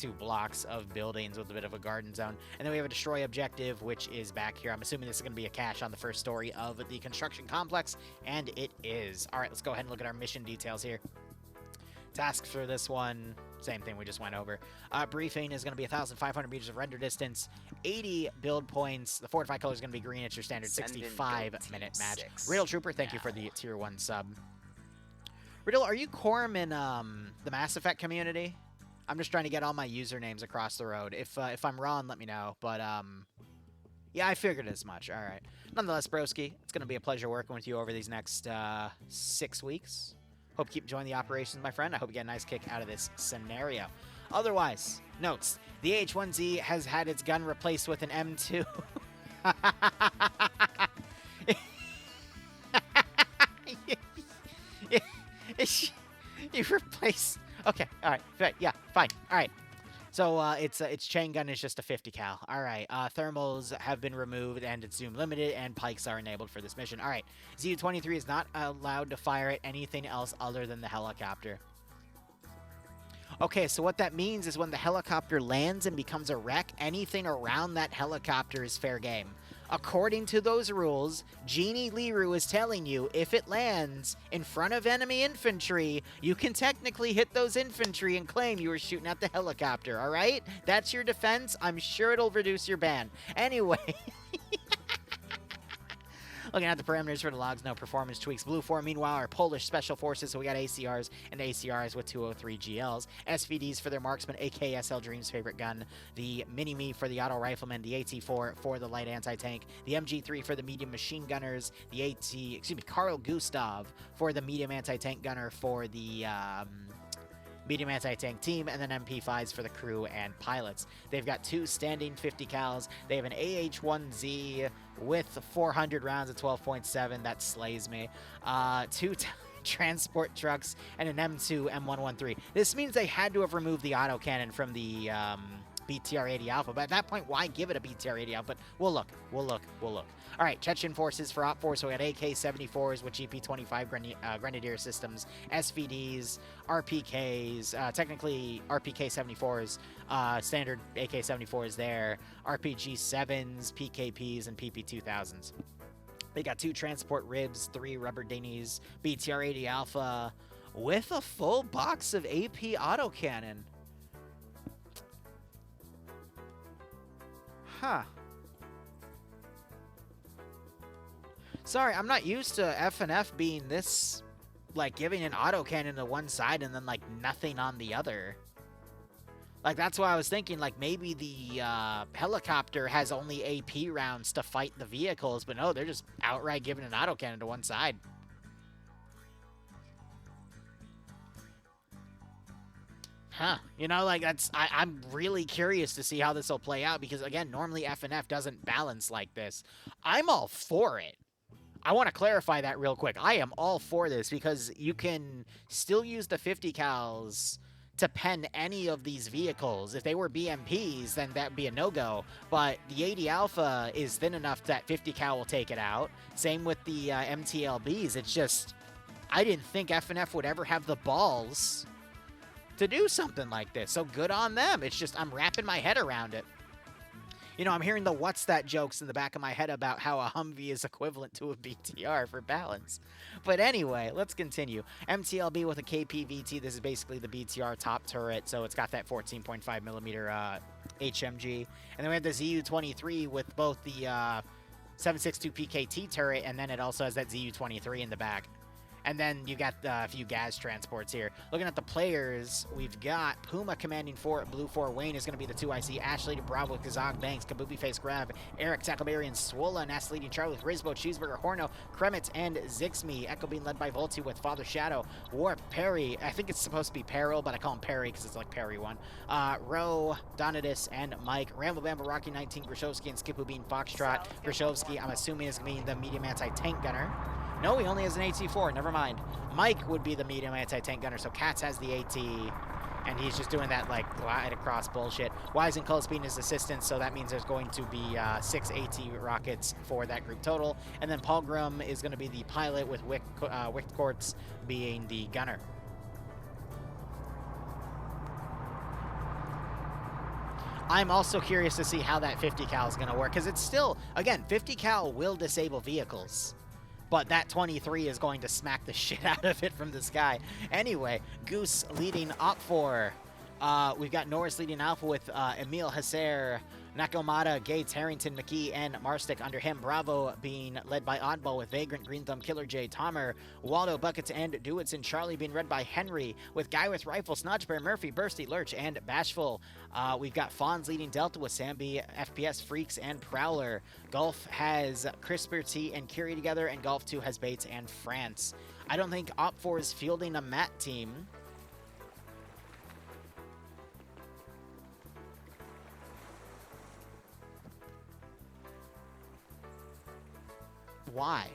2 blocks of buildings with a bit of a garden zone. And then we have a destroy objective, which is back here. I'm assuming this is going to be a cache on the first story of the construction complex, and it is. All right, let's go ahead and look at our mission details here. Tasks for this one, same thing we just went over. Briefing is going to be 1,500 meters of render distance, 80 build points. The fortified color is going to be green. It's your standard 65-minute match. Riddle Trooper, thank you for the tier 1 sub. Riddle, are you Quorum in the Mass Effect community? I'm just trying to get all my usernames across the road. If I'm wrong, let me know. But yeah, I figured as much. All right. Nonetheless, broski, it's going to be a pleasure working with you over these next 6 weeks. Hope you keep enjoying the operations, my friend. I hope you get a nice kick out of this scenario. Otherwise, notes. The H1Z has had its gun replaced with an M2. You replace... Okay, all right. Yeah, fine. All right. So its chain gun is just a 50 cal. All right. Thermals have been removed and it's zoom limited, and pikes are enabled for this mission. All right. ZU-23 is not allowed to fire at anything else other than the helicopter. Okay, so what that means is when the helicopter lands and becomes a wreck, anything around that helicopter is fair game. According to those rules, Genie Liru is telling you if it lands in front of enemy infantry, you can technically hit those infantry and claim you were shooting at the helicopter, all right? That's your defense. I'm sure it'll reduce your ban. Anyway... Looking at the parameters for the logs, no performance tweaks. Blue 4, meanwhile, are Polish special forces, so we got ACRs and ACRs with 203 GLs. SVDs for their marksman, AKSL Dream's favorite gun. The Mini-Me for the auto rifleman. The AT4 for the light anti-tank. The MG3 for the medium machine gunners. The Carl Gustav for the medium anti-tank gunner for the... medium anti-tank team, and then MP5s for the crew and pilots. They've got 2 standing 50 cals. They have an AH-1Z with 400 rounds at 12.7. That slays me. 2 transport trucks and an M2 M113. This means they had to have removed the autocannon from the BTR-80 Alpha, but at that point, why give it a BTR-80 Alpha? But we'll look. All right, Chechen forces for Op 4, so we got AK-74s with GP-25 Grenadier systems, SVDs, RPKs, technically RPK-74s, standard AK-74s there, RPG-7s, PKPs, and PP-2000s. They got 2 transport ribs, 3 rubber dinghies, BTR-80 Alpha, with a full box of AP autocannon. Huh. Sorry, I'm not used to FNF being this, like, giving an autocannon to one side and then, like, nothing on the other. Like, that's why I was thinking, like, maybe the helicopter has only AP rounds to fight the vehicles, but no, they're just outright giving an autocannon to one side. Huh. You know, like, I'm really curious to see how this will play out because, again, normally FNF doesn't balance like this. I'm all for it. I want to clarify that real quick. I am all for this because you can still use the 50 cals to pen any of these vehicles. If they were BMPs, then that'd be a no-go. But the 80 Alpha is thin enough that 50 cal will take it out. Same with the MTLBs. It's just, I didn't think FNF would ever have the balls to do something like this. So good on them. It's just, I'm wrapping my head around it. You know, I'm hearing the what's that jokes in the back of my head about how a Humvee is equivalent to a BTR for balance. But anyway, let's continue. MTLB with a KPVT. This is basically the BTR top turret, so it's got that 14.5 millimeter HMG. And then we have the ZU-23 with both the 7.62 PKT turret, and then it also has that ZU-23 in the back. And then you got a few gas transports here. Looking at the players, we've got Puma commanding 4 at Blue 4. Wayne is going to be the 2IC. Ashley to Bravo, Kazak Banks, Kabuki Face Grab, Eric Tackleberry, Swola, Nas leading Charlie with Rizbo, Cheeseburger, Horno, Kremitz, and Zixme. Echo being led by Volti with Father Shadow, Warp, Perry. I think it's supposed to be Peril, but I call him Perry because it's like Perry 1. Roe, Donatus, and Mike. Rambo Bamba, Rocky 19, Grishowski, and Skipu being Foxtrot. Grishowski, I'm assuming, is going to be the medium anti-tank gunner. No, he only has an AT4. Never mind. Mike would be the medium anti-tank gunner, so Katz has the AT, and he's just doing that, like, glide across bullshit. Wise and Cole being his assistant, so that means there's going to be 6 AT rockets for that group total. And then Palgrim is going to be the pilot, with Wichtkortz being the gunner. I'm also curious to see how that 50 cal is going to work, because it's still, again, 50 cal will disable vehicles, but that 23 is going to smack the shit out of it from the sky. Anyway, Goose leading Op4. We've got Norris leading Alpha with Emil Hasser, Nakamata, Gates, Harrington, McKee, and Marstick under him. Bravo being led by Oddball with Vagrant, Green Thumb, Killer J, Tomer, Waldo, Buckets, and Dewitz, and Charlie being read by Henry with Guy with Rifle, Snotchbear, Murphy, Bursty, Lurch, and Bashful. We've got Fawns leading Delta with Sambi, FPS, Freaks, and Prowler. Golf has Crisper T and Curie together, and Golf 2 has Bates and France. I don't think Op4 is fielding a Matt team. Why?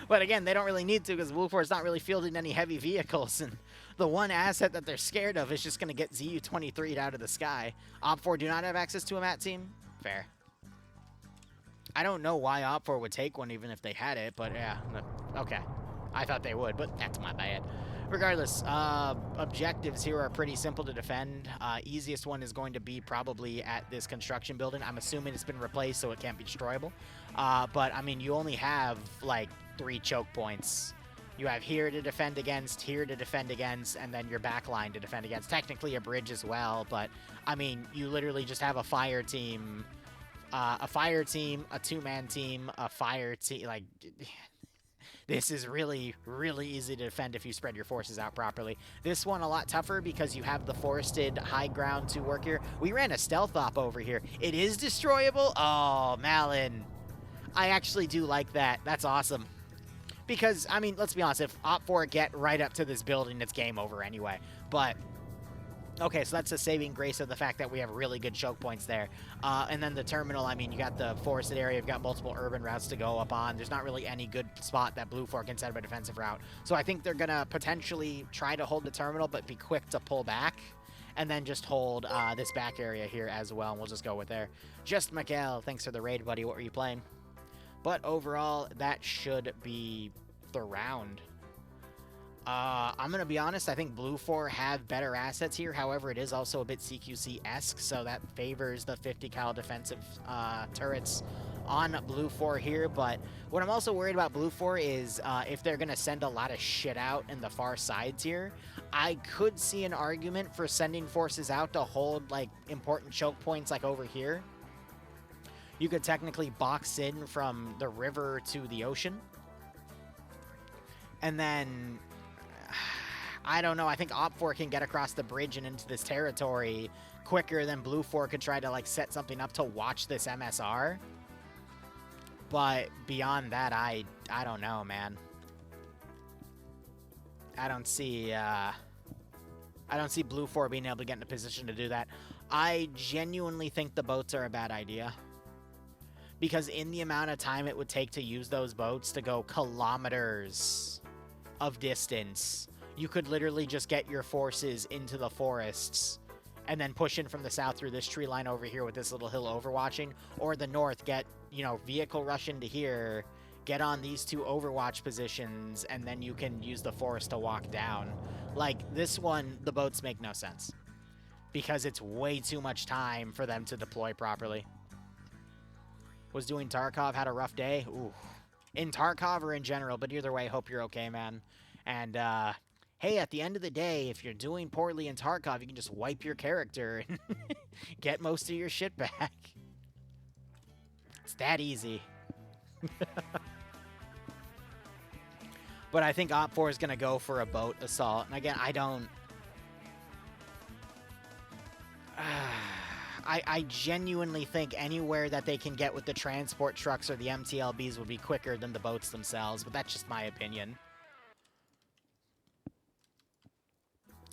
But again, they don't really need to, because Blue 4 is not really fielding any heavy vehicles, and the one asset that they're scared of is just going to get ZU-23'd out of the sky. Op4 do not have access to a MAT team? Fair. I don't know why Op4 would take one even if they had it, but yeah, okay. I thought they would, but that's my bad. Regardless, objectives here are pretty simple to defend. Easiest one is going to be probably at this construction building. I'm assuming it's been replaced, so it can't be destroyable. But, I mean, you only have, like, 3 choke points. You have here to defend against, here to defend against, and then your back line to defend against. Technically a bridge as well, but, I mean, you literally just have a fire team, a 2-man team, a fire team, like... This is really, really easy to defend if you spread your forces out properly. This one a lot tougher because you have the forested high ground to work here. We ran a stealth op over here. It is destroyable? Oh, Malin. I actually do like that. That's awesome. Because, I mean, let's be honest. If Op4 get right up to this building, it's game over anyway. But... okay, so that's a saving grace of the fact that we have really good choke points there. And then the terminal, I mean, you got the forested area, you've got multiple urban routes to go up on. There's not really any good spot that Blue 4 can set up a defensive route. So I think they're going to potentially try to hold the terminal, but be quick to pull back. And then just hold this back area here as well, and we'll just go with there. Just Mikael, thanks for the raid, buddy. What were you playing? But overall, that should be the round. I'm going to be honest, I think Blue 4 have better assets here. However, it is also a bit CQC-esque, so that favors the 50 cal defensive turrets on Blue 4 here. But what I'm also worried about Blue 4 is if they're going to send a lot of shit out in the far sides here, I could see an argument for sending forces out to hold like important choke points like over here. You could technically box in from the river to the ocean. And then... I don't know. I think Op4 can get across the bridge and into this territory quicker than Blue 4 could try to, like, set something up to watch this MSR. But beyond that, I don't know, man. I don't see Blue 4 being able to get in a position to do that. I genuinely think the boats are a bad idea. Because in the amount of time it would take to use those boats to go kilometers of distance... you could literally just get your forces into the forests and then push in from the south through this tree line over here with this little hill overwatching, or the north, get, you know, vehicle rush into here, get on these 2 overwatch positions, and then you can use the forest to walk down. Like, this one, the boats make no sense because it's way too much time for them to deploy properly. Was doing Tarkov, had a rough day? Ooh. In Tarkov or in general, but either way, hope you're okay, man. And, hey, at the end of the day, if you're doing poorly in Tarkov, you can just wipe your character and get most of your shit back. It's that easy. But I think Op4 is going to go for a boat assault. And again, I don't... I genuinely think anywhere that they can get with the transport trucks or the MTLBs would be quicker than the boats themselves, but that's just my opinion.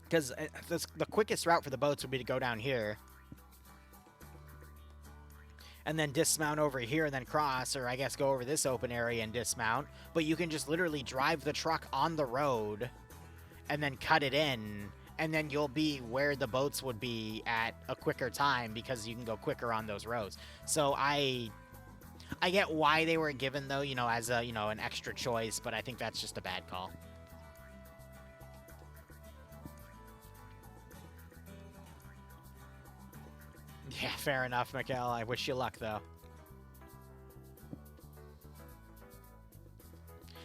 Because the quickest route for the boats would be to go down here. And then dismount over here and then cross, or I guess go over this open area and dismount. But you can just literally drive the truck on the road and then cut it in. And then you'll be where the boats would be at a quicker time because you can go quicker on those roads. So I get why they were given, though, you know, as a, you know, an extra choice. But I think that's just a bad call. Yeah, fair enough, Mikkel. I wish you luck, though.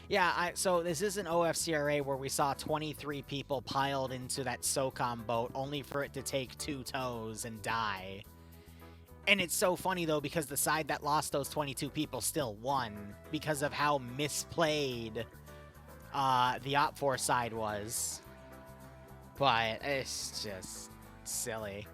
Yeah, so this is an OFCRA where we saw 23 people piled into that SOCOM boat only for it to take 2 tows and die. And it's so funny, though, because the side that lost those 22 people still won because of how misplayed the Op4 side was. But it's just silly.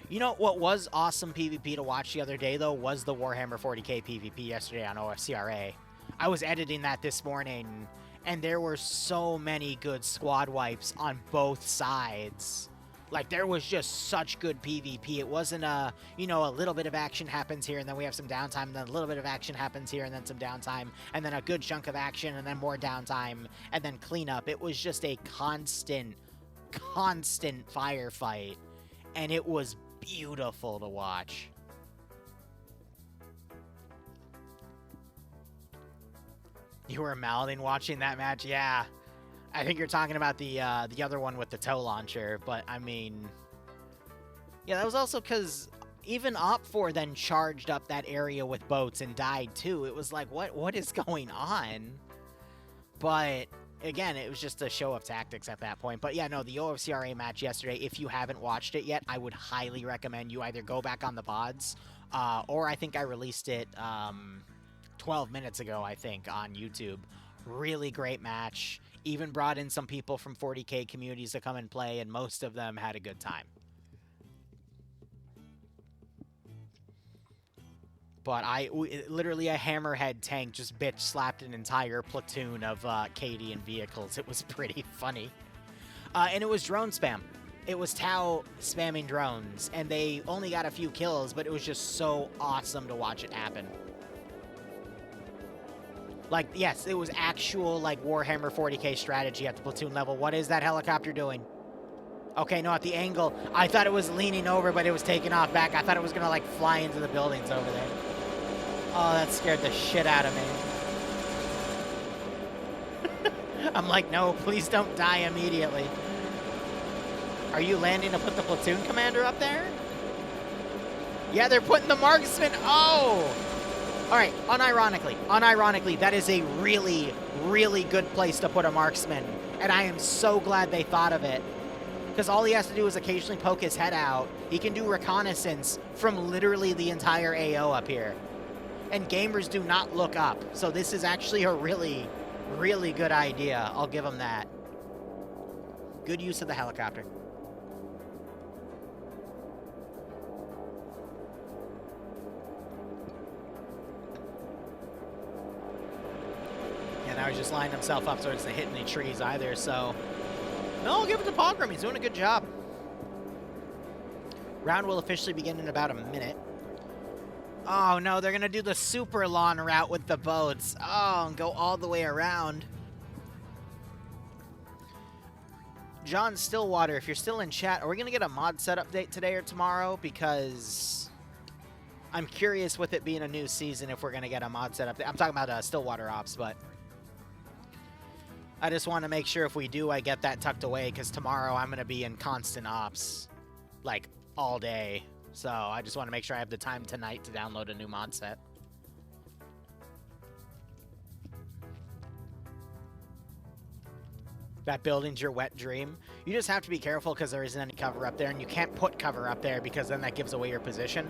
You know, what was awesome PvP to watch the other day, though, was the Warhammer 40k PvP yesterday on OFCRA. I was editing that this morning, and there were so many good squad wipes on both sides. Like, there was just such good PvP. It wasn't a, you know, a little bit of action happens here, and then we have some downtime, and then a little bit of action happens here, and then some downtime, and then a good chunk of action, and then more downtime, and then cleanup. It was just a constant firefight, and it was beautiful to watch. You were mouthing watching that match? Yeah. I think you're talking about the other one with the tow launcher, but I mean... Yeah, that was also because even Op4 then charged up that area with boats and died too. It was like, what is going on? But... Again, it was just a show of tactics at that point. But yeah, no, the OFCRA match yesterday, if you haven't watched it yet, I would highly recommend you either go back on the VODs, or I think I released it 12 minutes ago, I think, on YouTube. Really great match. Even brought in some people from 40k communities to come and play, and most of them had a good time. But literally a hammerhead tank just bitch slapped an entire platoon of Cadian vehicles. It was pretty funny. And it was drone spam. It was Tau spamming drones, and they only got a few kills, but it was just so awesome to watch it happen. Like, yes, it was actual, like, Warhammer 40k strategy at the platoon level. What is that helicopter doing? Okay, no, at the angle. I thought it was leaning over, but it was taking off back. I thought it was going to, like, fly into the buildings over there. Oh, that scared the shit out of me. I'm like, no, please don't die immediately. Are you landing to put the platoon commander up there? Yeah, they're putting the marksman. Oh! All right, unironically, that is a really, really good place to put a marksman. And I am so glad they thought of it. Because all he has to do is occasionally poke his head out. He can do reconnaissance from literally the entire AO up here. And gamers do not look up. So this is actually a really, really good idea. I'll give them that. Good use of the helicopter. Yeah, now he's just lining himself up so he doesn't hit any trees either, so... No, I'll give it to Pogram. He's doing a good job. Round will officially begin in about a minute. Oh, no, they're going to do the super lawn route with the boats. Oh, and go all the way around. John Stillwater, if you're still in chat, are we going to get a mod set update today or tomorrow? Because I'm curious with it being a new season if we're going to get a mod set update. I'm talking about Stillwater Ops, but I just want to make sure if we do, I get that tucked away, because tomorrow I'm going to be in constant ops, like, all day. So I just want to make sure I have the time tonight to download a new mod set. That building's your wet dream. You just have to be careful because there isn't any cover up there, and you can't put cover up there because then that gives away your position.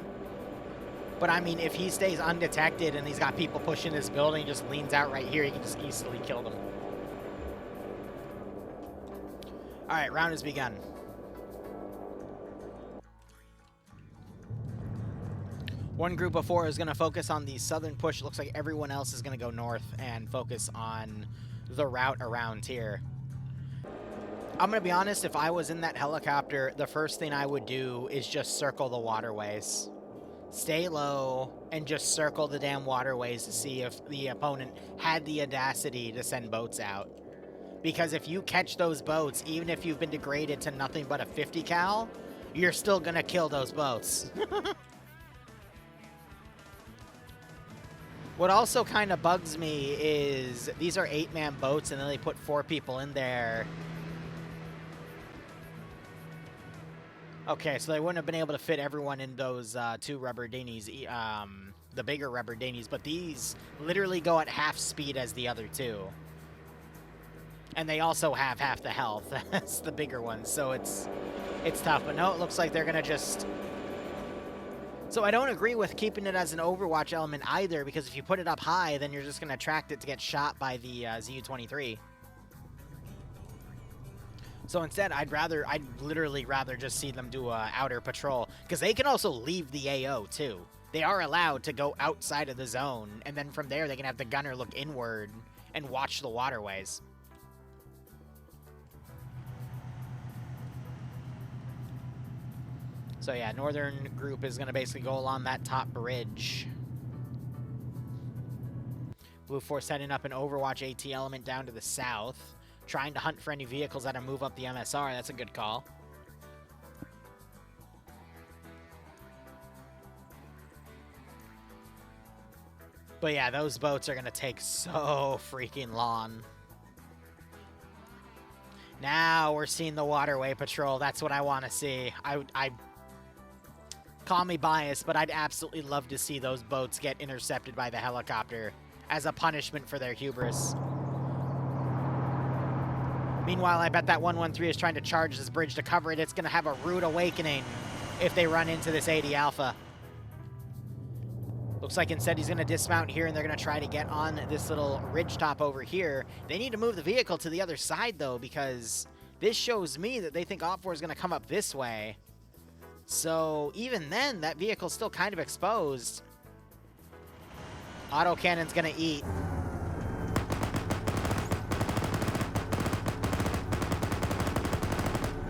But I mean, if he stays undetected and he's got people pushing this building, he just leans out right here, he can just easily kill them. All right, round has begun. One group of 4 is going to focus on the southern push. It looks like everyone else is going to go north and focus on the route around here. I'm going to be honest, if I was in that helicopter, the first thing I would do is just circle the waterways. Stay low and just circle the damn waterways to see if the opponent had the audacity to send boats out. Because if you catch those boats, even if you've been degraded to nothing but a 50 cal, you're still going to kill those boats. What also kind of bugs me is these are 8-man boats, and then they put 4 people in there. Okay, so they wouldn't have been able to fit everyone in those 2 rubber dinghies, the bigger rubber dinghies, but these literally go at half speed as the other 2. And they also have half the health as the bigger ones, so it's tough. But no, it looks like they're going to just... So I don't agree with keeping it as an Overwatch element either, because if you put it up high, then you're just going to attract it to get shot by the ZU-23. So instead, I'd literally rather just see them do a outer patrol, because they can also leave the AO too. They are allowed to go outside of the zone, and then from there they can have the gunner look inward and watch the waterways. So yeah, Northern group is going to basically go along that top bridge. Blue Force setting up an Overwatch AT element down to the south. Trying to hunt for any vehicles that'll move up the MSR. That's a good call. But yeah, those boats are going to take so freaking long. Now we're seeing the waterway patrol. That's what I want to see. I call me biased, but I'd absolutely love to see those boats get intercepted by the helicopter as a punishment for their hubris. Meanwhile, I bet that 113 is trying to charge this bridge to cover it. It's going to have a rude awakening if they run into this 80 Alpha. Looks like instead he's going to dismount here, and they're going to try to get on this little ridge top over here. They need to move the vehicle to the other side, though, because this shows me that they think Op4 is going to come up this way. So even then, that vehicle's still kind of exposed. Autocannon's going to eat.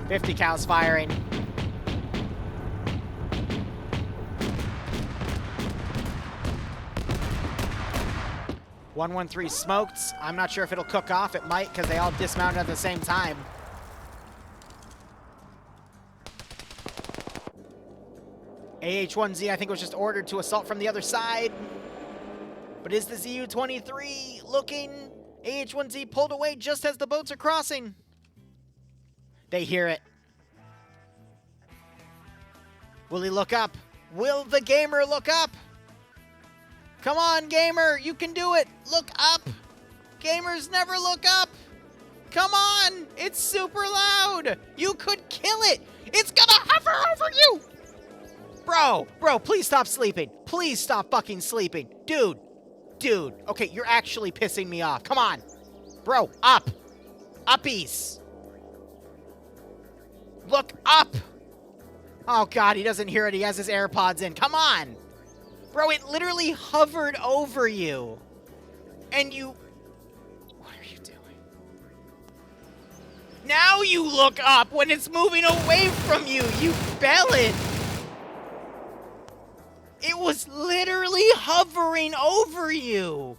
.50 cal's firing. .113 smoked. I'm not sure if it'll cook off. It might, because they all dismounted at the same time. AH-1Z, I think, was just ordered to assault from the other side. But is the ZU-23 looking? AH-1Z pulled away just as the boats are crossing. They hear it. Will he look up? Will the gamer look up? Come on, gamer. You can do it. Look up. Gamers never look up. Come on. It's super loud. You could kill it. It's gonna hover over you. Bro, please stop sleeping. Please stop fucking sleeping. Dude. Okay, you're actually pissing me off. Come on. Bro, up. Uppies. Look up! Oh god, he doesn't hear it. He has his AirPods in. Come on! Bro, it literally hovered over you. And you... What are you doing? Now you look up when it's moving away from you, you bellend! It was literally hovering over you!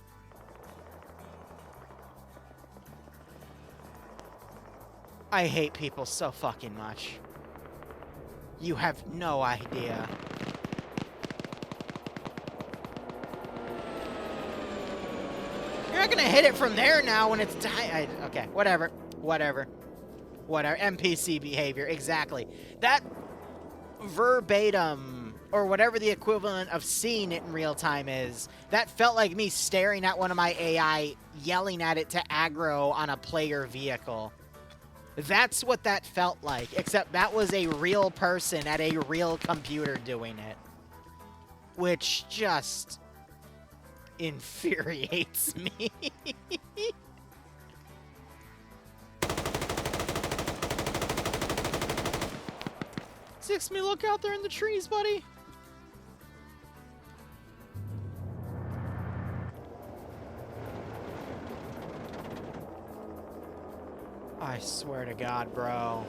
I hate people so fucking much. You have no idea. You're not gonna hit it from there now when it's okay, whatever. NPC behavior, exactly. That verbatim, or whatever the equivalent of seeing it in real time is, that felt like me staring at one of my AI, yelling at it to aggro on a player vehicle. That's what that felt like, except that was a real person at a real computer doing it. Which just infuriates me. Six me, look out there in the trees, buddy. I swear to God, bro.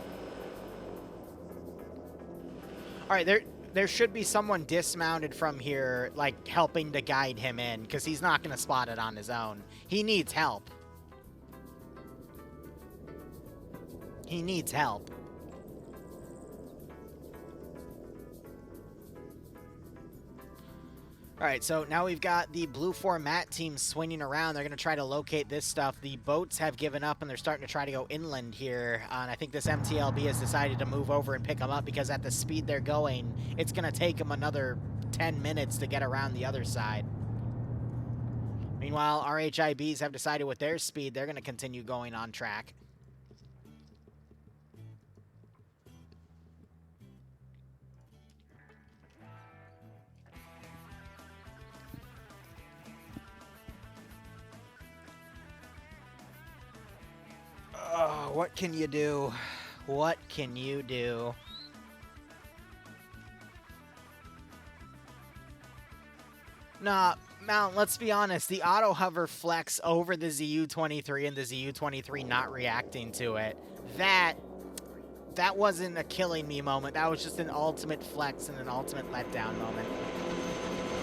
Alright, there should be someone dismounted from here, like, helping to guide him in, because he's not going to spot it on his own. He needs help. He needs help. All right, so now we've got the blue 4 mat team swinging around. They're going to try to locate this stuff. The boats have given up, and they're starting to try to go inland here. And I think this MTLB has decided to move over and pick them up because at the speed they're going, it's going to take them another 10 minutes to get around the other side. Meanwhile, our HIBs have decided with their speed, they're going to continue going on track. Oh, what can you do? What can you do? Nah, Mount, let's be honest. The auto hover flex over the ZU-23 and the ZU-23 not reacting to it. That wasn't a killing me moment. That was just an ultimate flex and an ultimate letdown moment.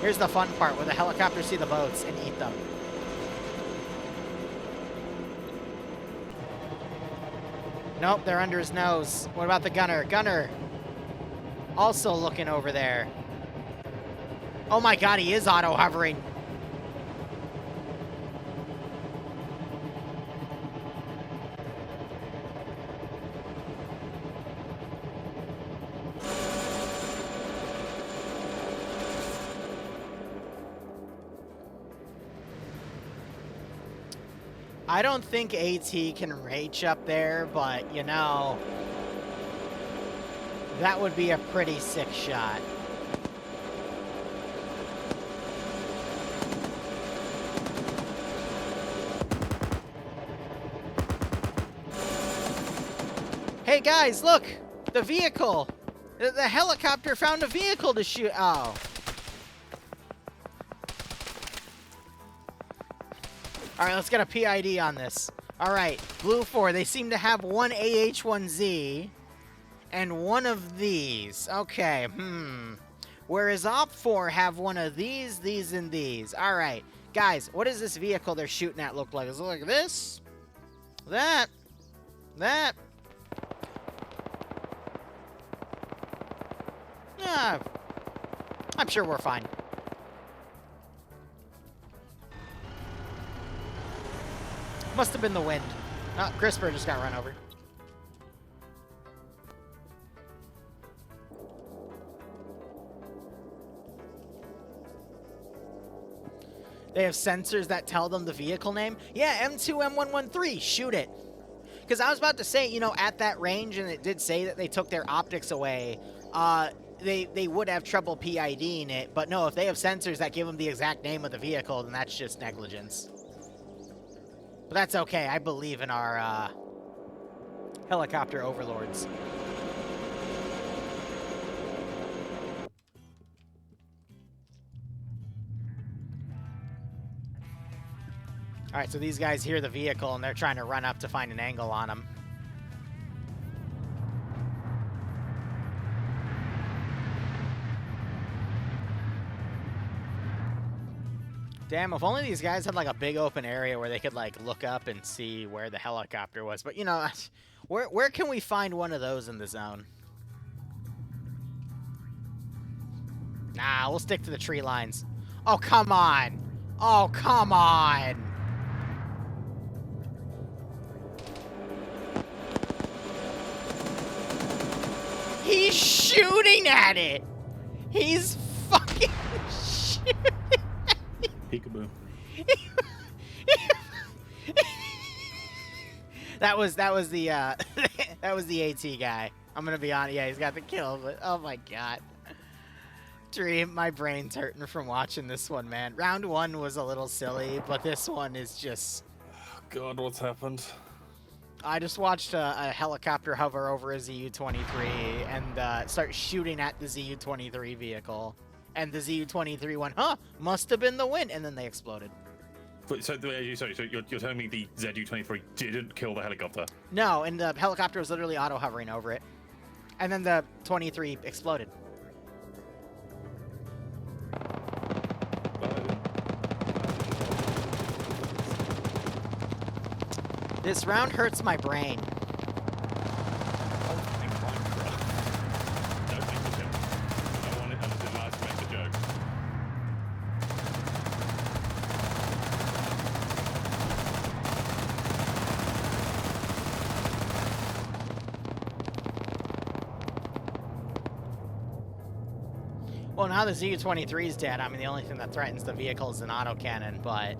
Here's the fun part where the helicopters see the boats and eat them. Nope, they're under his nose. What about the gunner? Gunner! Also looking over there. Oh my god, he is auto-hovering. I don't think AT can reach up there, but, you know, that would be a pretty sick shot. Hey guys, look! The vehicle! The helicopter found a vehicle to shoot. Oh. Alright, let's get a PID on this. Alright, Blue 4, they seem to have one AH-1Z and one of these. Okay, Whereas Op 4 have one of these, and these. Alright, guys, what does this vehicle they're shooting at look like? Does it look like this? That? Yeah, I'm sure we're fine. Must have been the wind. Oh, Crisper just got run over. They have sensors that tell them the vehicle name? Yeah, M2M113, shoot it. Because I was about to say, you know, at that range, and it did say that they took their optics away, they would have trouble PIDing it, but no, if they have sensors that give them the exact name of the vehicle, then that's just negligence. But that's okay. I believe in our helicopter overlords. All right, so these guys hear the vehicle, and they're trying to run up to find an angle on them. Damn, if only these guys had, like, a big open area where they could, like, look up and see where the helicopter was. But, you know, where can we find one of those in the zone? Nah, we'll stick to the tree lines. Oh, come on. Oh, come on. He's shooting at it. He's fucking shooting. Peekaboo. that was the that was the AT guy. I'm gonna be honest. Yeah, he's got the kill, but oh my god. Dream, my brain's hurting from watching this one, man. Round 1 was a little silly, but this one is just... Oh god, what's happened? I just watched a helicopter hover over a ZU-23 and start shooting at the ZU-23 vehicle. And the ZU-23 went, huh, must have been the wind, and then they exploded. So, sorry, so you're telling me the ZU-23 didn't kill the helicopter? No, and the helicopter was literally auto-hovering over it. And then the 23 exploded. This round hurts my brain. Well, now the ZU-23 is dead. I mean, the only thing that threatens the vehicle is an autocannon, but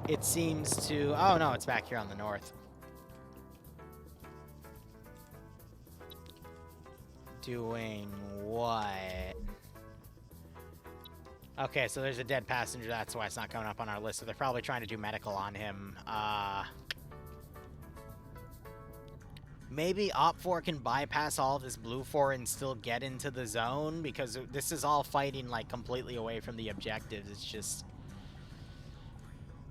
it seems to... Oh, no, it's back here on the north. Doing what? Okay, so there's a dead passenger. That's why it's not coming up on our list. So they're probably trying to do medical on him. Maybe Op4 can bypass all of this Blue 4 and still get into the zone, because this is all fighting like completely away from the objectives. It's just...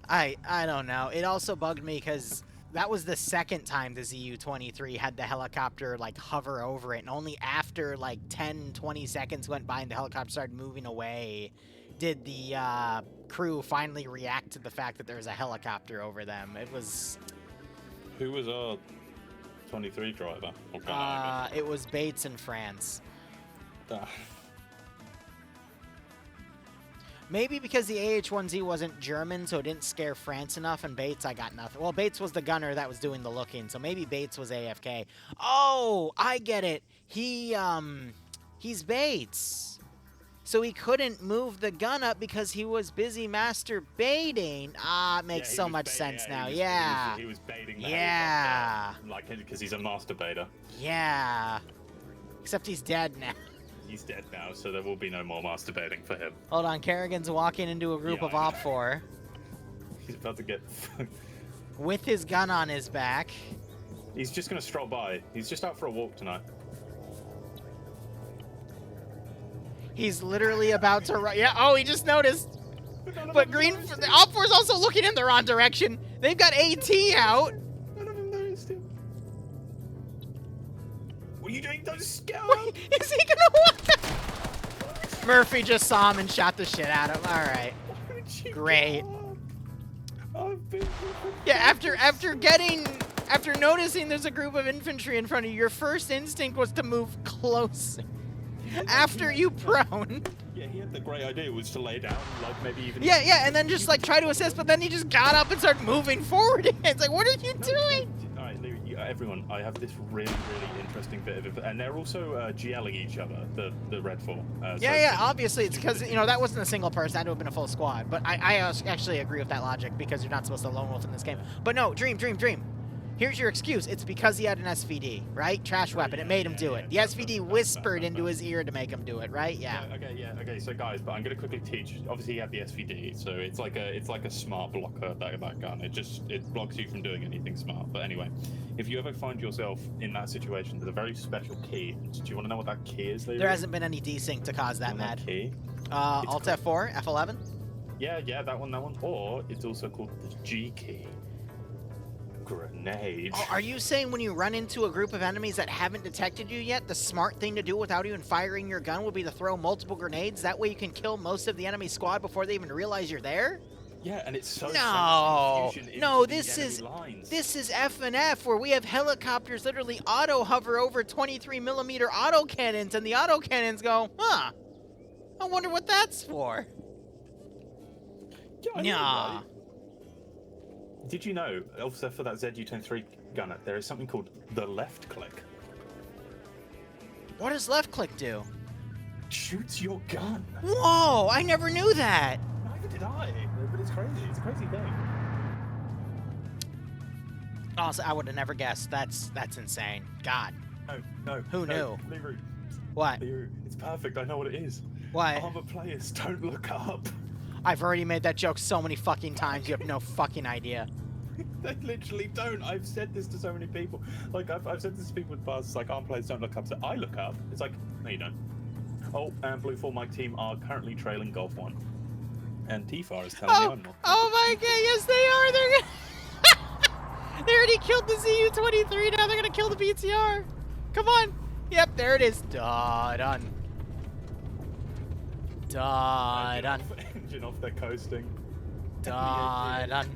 I don't know. It also bugged me because that was the second time the ZU-23 had the helicopter like hover over it, and only after like 10-20 seconds went by and the helicopter started moving away did the crew finally react to the fact that there was a helicopter over them. It was... Who was our 23 driver? It was Bates in France. Maybe because the AH-1Z wasn't German, so it didn't scare France enough, and Bates, I got nothing. Well, Bates was the gunner that was doing the looking, so maybe Bates was AFK. Oh, I get it. He's Bates. So he couldn't move the gun up because he was busy masturbating. Ah, it makes so much sense now. Yeah. He was baiting the helicopter, like, because he's a masturbator. Yeah. Except he's dead now. He's dead now, so there will be no more masturbating for him. Hold on, Kerrigan's walking into a group of Op4. He's about to get... with his gun on his back. He's just going to stroll by. He's just out for a walk tonight. He's literally about to run. Yeah, oh, he just noticed. But Green... The Op4 is also looking in the wrong direction. They've got AT out. None of them noticed him. What are you doing? Don't scare him. Wait, is he gonna walk? Murphy just saw him and shot the shit out of him. All right. Great. Yeah, after noticing there's a group of infantry in front of you, your first instinct was to move closer. After you prone. Yeah, he had the great idea was to lay down, like maybe even... Yeah, and then just like try to assist, but then he just got up and started moving forward. It's like, what are you doing? All right, Liru, everyone, I have this really interesting bit of... And they're also GLing each other, the Red 4. Yeah, obviously it's because, you know, that wasn't a single person. That had to have been a full squad. But I actually agree with that logic because you're not supposed to lone wolf in this game. But no, Dream. Here's your excuse. It's because he had an SVD, right? Trash weapon. It made him do it. The SVD whispered into his ear to make him do it, right? Yeah. Okay. So guys, but I'm gonna quickly teach. Obviously, he had the SVD, so it's like a smart blocker, that gun. It blocks you from doing anything smart. But anyway, if you ever find yourself in that situation, there's a very special key. Do you want to know what that key is? There hasn't been any desync to cause that mad. Key? Alt F4, F11. Yeah, that one. Or it's also called the G key. Grenade. Oh, are you saying when you run into a group of enemies that haven't detected you yet, the smart thing to do without even firing your gun would be to throw multiple grenades? That way you can kill most of the enemy squad before they even realize you're there? Yeah, and it's so this is F and F, where we have helicopters literally auto hover over 23mm autocannons, and the autocannons go, huh? I wonder what that's for. Yeah, did you know, also for that ZU-23 gunner, there is something called the left click? What does left click do? Shoots your gun. Whoa, I never knew that. Neither did I, but it's crazy. It's a crazy thing. Also, I would have never guessed. That's insane. God. No. Who knew? Liru. What? Liru, it's perfect. I know what it is. What? Armor players don't look up. I've already made that joke so many fucking times, you have no fucking idea. They literally don't. I've said this to so many people. Like, I've said this to people in the past. It's like, arm players don't look up. So I look up. It's like, no, you don't. Oh, and Blue 4, my team are currently trailing Golf 1. And T-Far is telling me I'm not. Oh my god, yes they are. They're they already killed the ZU-23, now they're gonna kill the BTR. Come on. Yep, there it is. Done. Engine off, they're coasting. Done.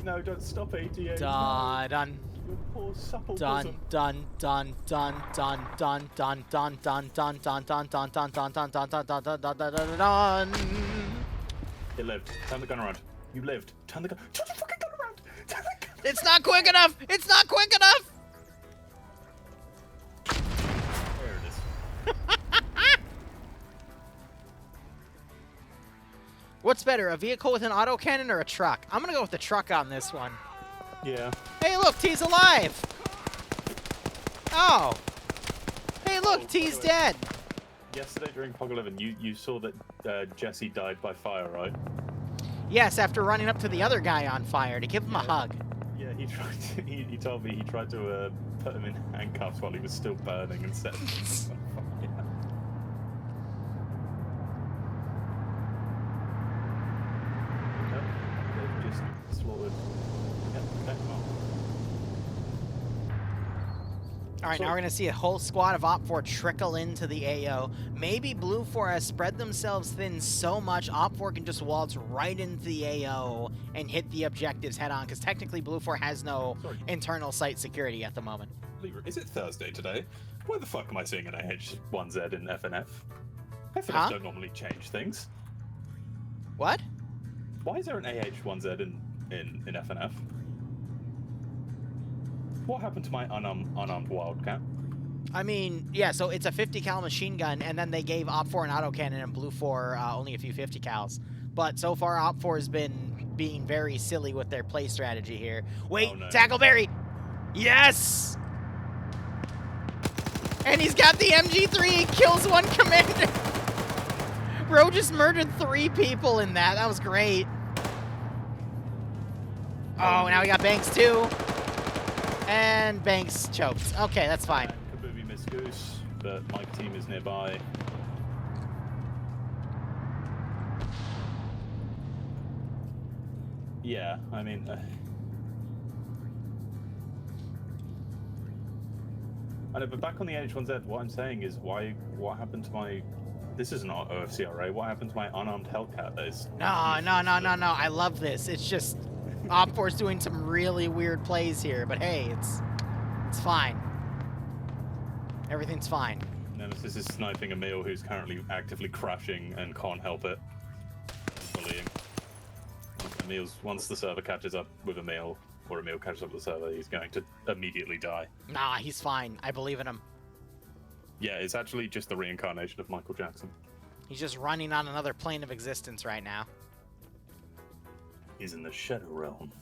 No, don't stop ATA. Done. Your poor supple Done. You lived. Turn the gun around. You lived. Turn the gun. Turn the fucking gun around. Turn the gun. It's not quick enough. It's not quick enough. There it is. What's better, a vehicle with an autocannon or a truck? I'm gonna go with the truck on this one. Yeah. Hey, look, T's alive! Oh! Hey, look, Oh, T's by the way. dead! Yesterday during Pog 11, you saw that Jesse died by fire, right? Yes, after running up to the other guy on fire to give him a hug. Yeah, he tried to, he told me he tried to put him in handcuffs while he was still burning and set him on fire. Nope, they've just slaughtered. Yep, okay, well. Alright, now we're going to see a whole squad of Op4 trickle into the AO. Maybe Blue 4 has spread themselves thin so much, Op4 can just waltz right into the AO and hit the objectives head on, because technically Blue 4 has no internal site security at the moment. Liru, is it Thursday today? Why the fuck am I seeing an AH1Z in FNF? FNF Huh? don't normally change things. What? Why is there an AH1Z in FNF? What happened to my unarmed wildcat? I mean, yeah, so it's a 50 cal machine gun, and then they gave Op4 an autocannon and Blue 4 only a few 50 cals. But so far, Op4 has been being very silly with their play strategy here. Wait, Oh, no. tackle buried! Yes! And he's got the MG3, he kills one commander! Bro just murdered 3 people in that, that was great. Oh, now we got Banks too. And Banks choked. Okay, that's fine. Kabubi missed Goose, but my team is nearby. Yeah, I mean... I know, but back on the NH1Z, what I'm saying is what happened to my... This is not OFCRA. What happened to my unarmed Hellcat that is... No. I love this. It's just Op4's doing some really weird plays here, but hey, it's fine. Everything's fine. Nemesis is sniping Emil, who's currently actively crashing and can't help it. Bullying. Emil's, once the server catches up with Emil, or Emil catches up with the server, he's going to immediately die. Nah, he's fine. I believe in him. Yeah, it's actually just the reincarnation of Michael Jackson. He's just running on another plane of existence right now. He's in the Shadow Realm.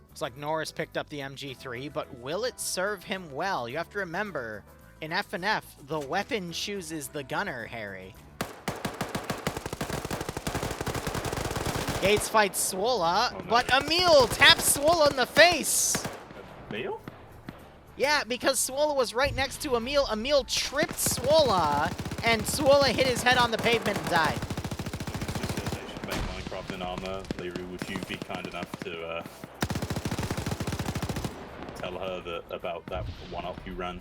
Looks like Norris picked up the MG3, but will it serve him well? You have to remember, in FNF, the weapon chooses the gunner, Harry. Gates fights Swola, Oh, no. but Emil taps Swola in the face! Emil? Yeah, because Swola was right next to Emil. Emil tripped Swola, and Swola hit his head on the pavement and died. Just says they should make Minecraft in armor. Liru, would you be kind enough to tell her that about that one-up you ran?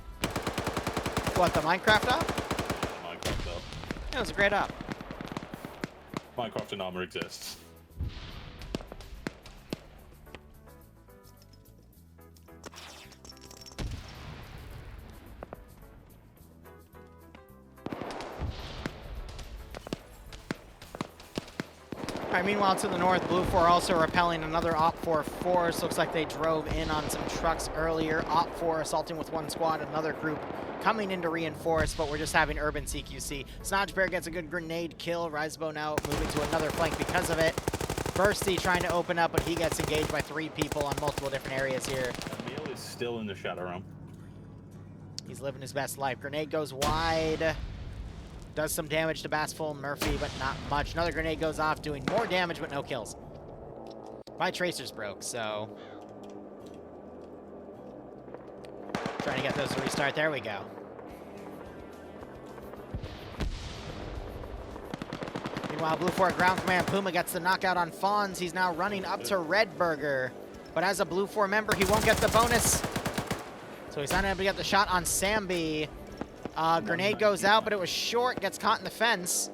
What, the Minecraft op? Minecraft up. That was a great op. Minecraft in armor exists. Alright, meanwhile to the north, Blue 4 also repelling another Op4 force. Looks like they drove in on some trucks earlier. Op4 assaulting with one squad, another group coming in to reinforce, but we're just having urban CQC. Snodge Bear gets a good grenade kill. Risebo now moving to another flank because of it. Bursty trying to open up, but he gets engaged by 3 people on multiple different areas here. Emil is still in the Shadow Realm. He's living his best life. Grenade goes wide. Does some damage to Bassful and Murphy, but not much. Another grenade goes off, doing more damage, but no kills. My tracers broke, so... Trying to get those to restart. There we go. Meanwhile, Blue 4 ground command. Puma gets the knockout on Fawns. He's now running up to Redburger. But as a Blue 4 member, he won't get the bonus. So he's not able to get the shot on Sambi. Grenade goes out, but it was short, gets caught in the fence.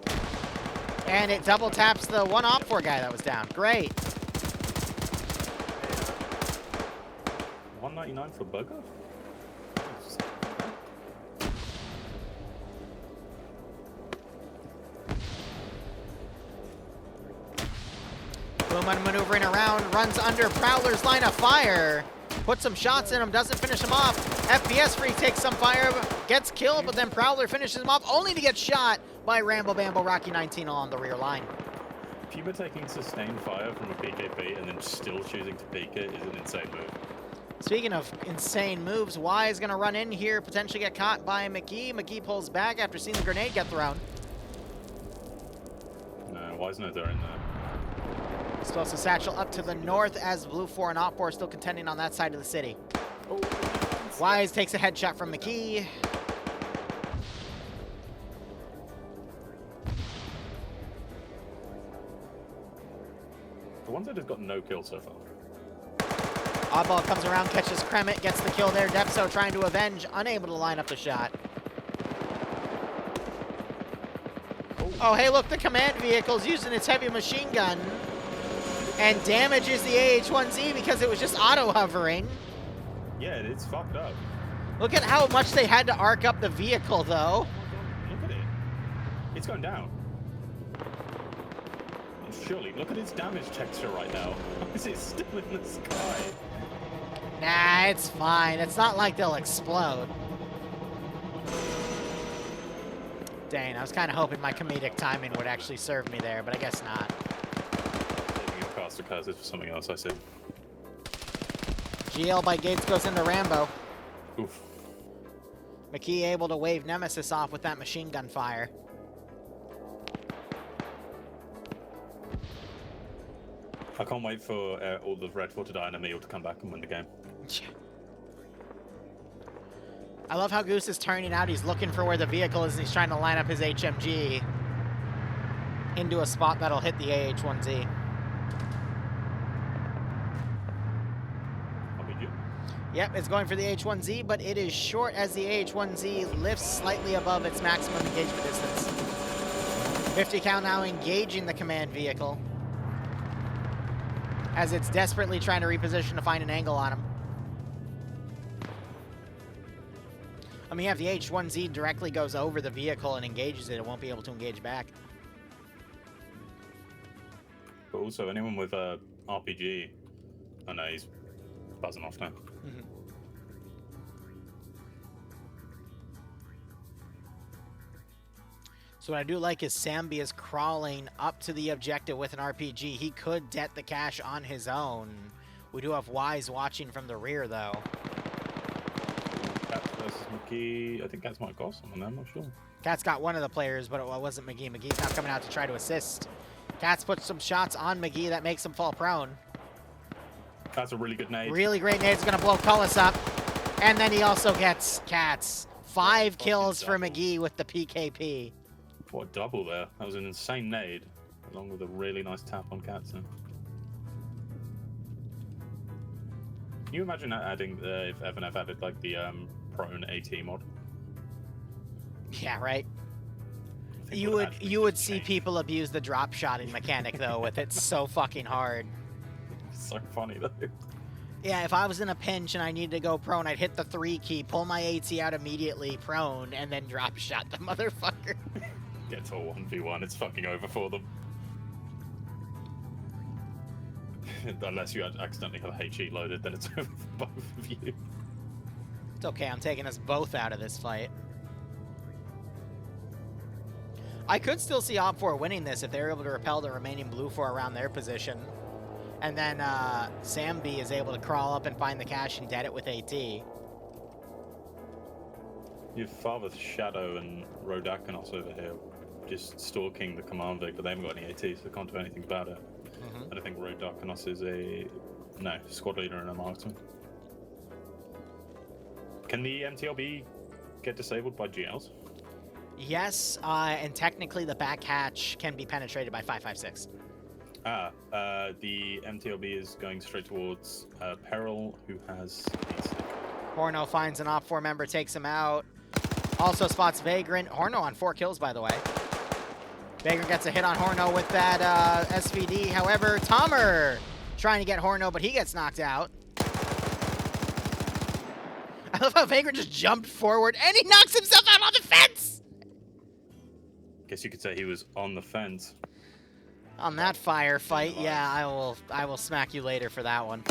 And it double taps the one Op4 guy that was down. Great. 199 for Burger? Puma maneuvering around, runs under Prowler's line of fire. Puts some shots in him, doesn't finish him off. FPS Freak takes some fire, gets killed, but then Prowler finishes him off, only to get shot by Rambo Bambo Rocky 19 along the rear line. Cuba taking sustained fire from a PKP and then still choosing to peek it is an insane move. Speaking of insane moves, Y is going to run in here, potentially get caught by McGee. McGee pulls back after seeing the grenade get thrown. No, why isn't there in there? Explosive Satchel up to the north as Blue 4 and Op 4 still contending on that side of the city. Oh, Wise takes a headshot from McGee. The ones that have got no kills so far. Oddball comes around, catches Kremet, gets the kill there. Depso trying to avenge, unable to line up the shot. Oh, hey, look, the command vehicle's using its heavy machine gun and damages the AH-1Z because it was just auto-hovering. Yeah, it's fucked up. Look at how much they had to arc up the vehicle, though. Look at it. It's going down. Surely, look at its damage texture right now. Is it still in the sky? Nah, it's fine. It's not like they'll explode. Dang, I was kind of hoping my comedic timing would actually serve me there, but I guess not. Saving your caster curses for something else, I see. GL by Gates goes into Rambo. Oof. McKee able to wave Nemesis off with that machine gun fire. I can't wait for all the Red 4 to die and Emil to come back and win the game. I love how Goose is turning out. He's looking for where the vehicle is, and he's trying to line up his HMG into a spot that'll hit the AH-1Z. Yep, it's going for the H-1Z, but it is short as the AH-1Z lifts slightly above its maximum engagement distance. 50 cal now engaging the command vehicle as it's desperately trying to reposition to find an angle on him. I mean, if the H-1Z directly goes over the vehicle and engages it, it won't be able to engage back. But also, anyone with a RPG, oh no, he's buzzing off now. Mm-hmm. So what I do like is Sambi is crawling up to the objective with an RPG. He could det the cache on his own. We do have Wise watching from the rear, though. Cats versus McGee. I think Cats might got someone, I'm not sure. Cats got one of the players, but it wasn't McGee. McGee's now coming out to try to assist. Cats puts some shots on McGee that makes him fall prone. That's a really good nade. Really great nade. It's going to blow Cullis up. And then he also gets Cats. 5 kills for McGee with the PKP. What a double there. That was an insane nade, along with a really nice tap on Katzen. Can you imagine adding, if FNF added like the prone AT mod? Yeah, right? You would see people abuse the drop shotting mechanic, though, with it so fucking hard. It's so funny, though. Yeah, if I was in a pinch and I needed to go prone, I'd hit the 3 key, pull my AT out immediately, prone, and then drop shot the motherfucker. Get to a 1v1, it's fucking over for them. Unless you accidentally have HE loaded, then it's over for both of you. It's okay, I'm taking us both out of this fight. I could still see Op 4 winning this if they're able to repel the remaining Blue 4 around their position. And then Sambi is able to crawl up and find the cache and dead it with AT. Your father's Shadow and Rodakanos over here just stalking the command Vic, but they haven't got any AT, so they can't do anything about it. Mm-hmm. And I think Rodakanos is a squad leader and a marksman. Can the MTLB get disabled by GLs? Yes, and technically the back hatch can be penetrated by 5.56. The MTLB is going straight towards Peril, who has a Horno finds an Op 4 member, takes him out. Also spots Vagrant. Horno on 4 kills, by the way. Vagrant gets a hit on Horno with that SVD. However, Tomer trying to get Horno, but he gets knocked out. I love how Vagrant just jumped forward and he knocks himself out on the fence! Guess you could say he was on the fence. On that firefight, yeah, I will smack you later for that one.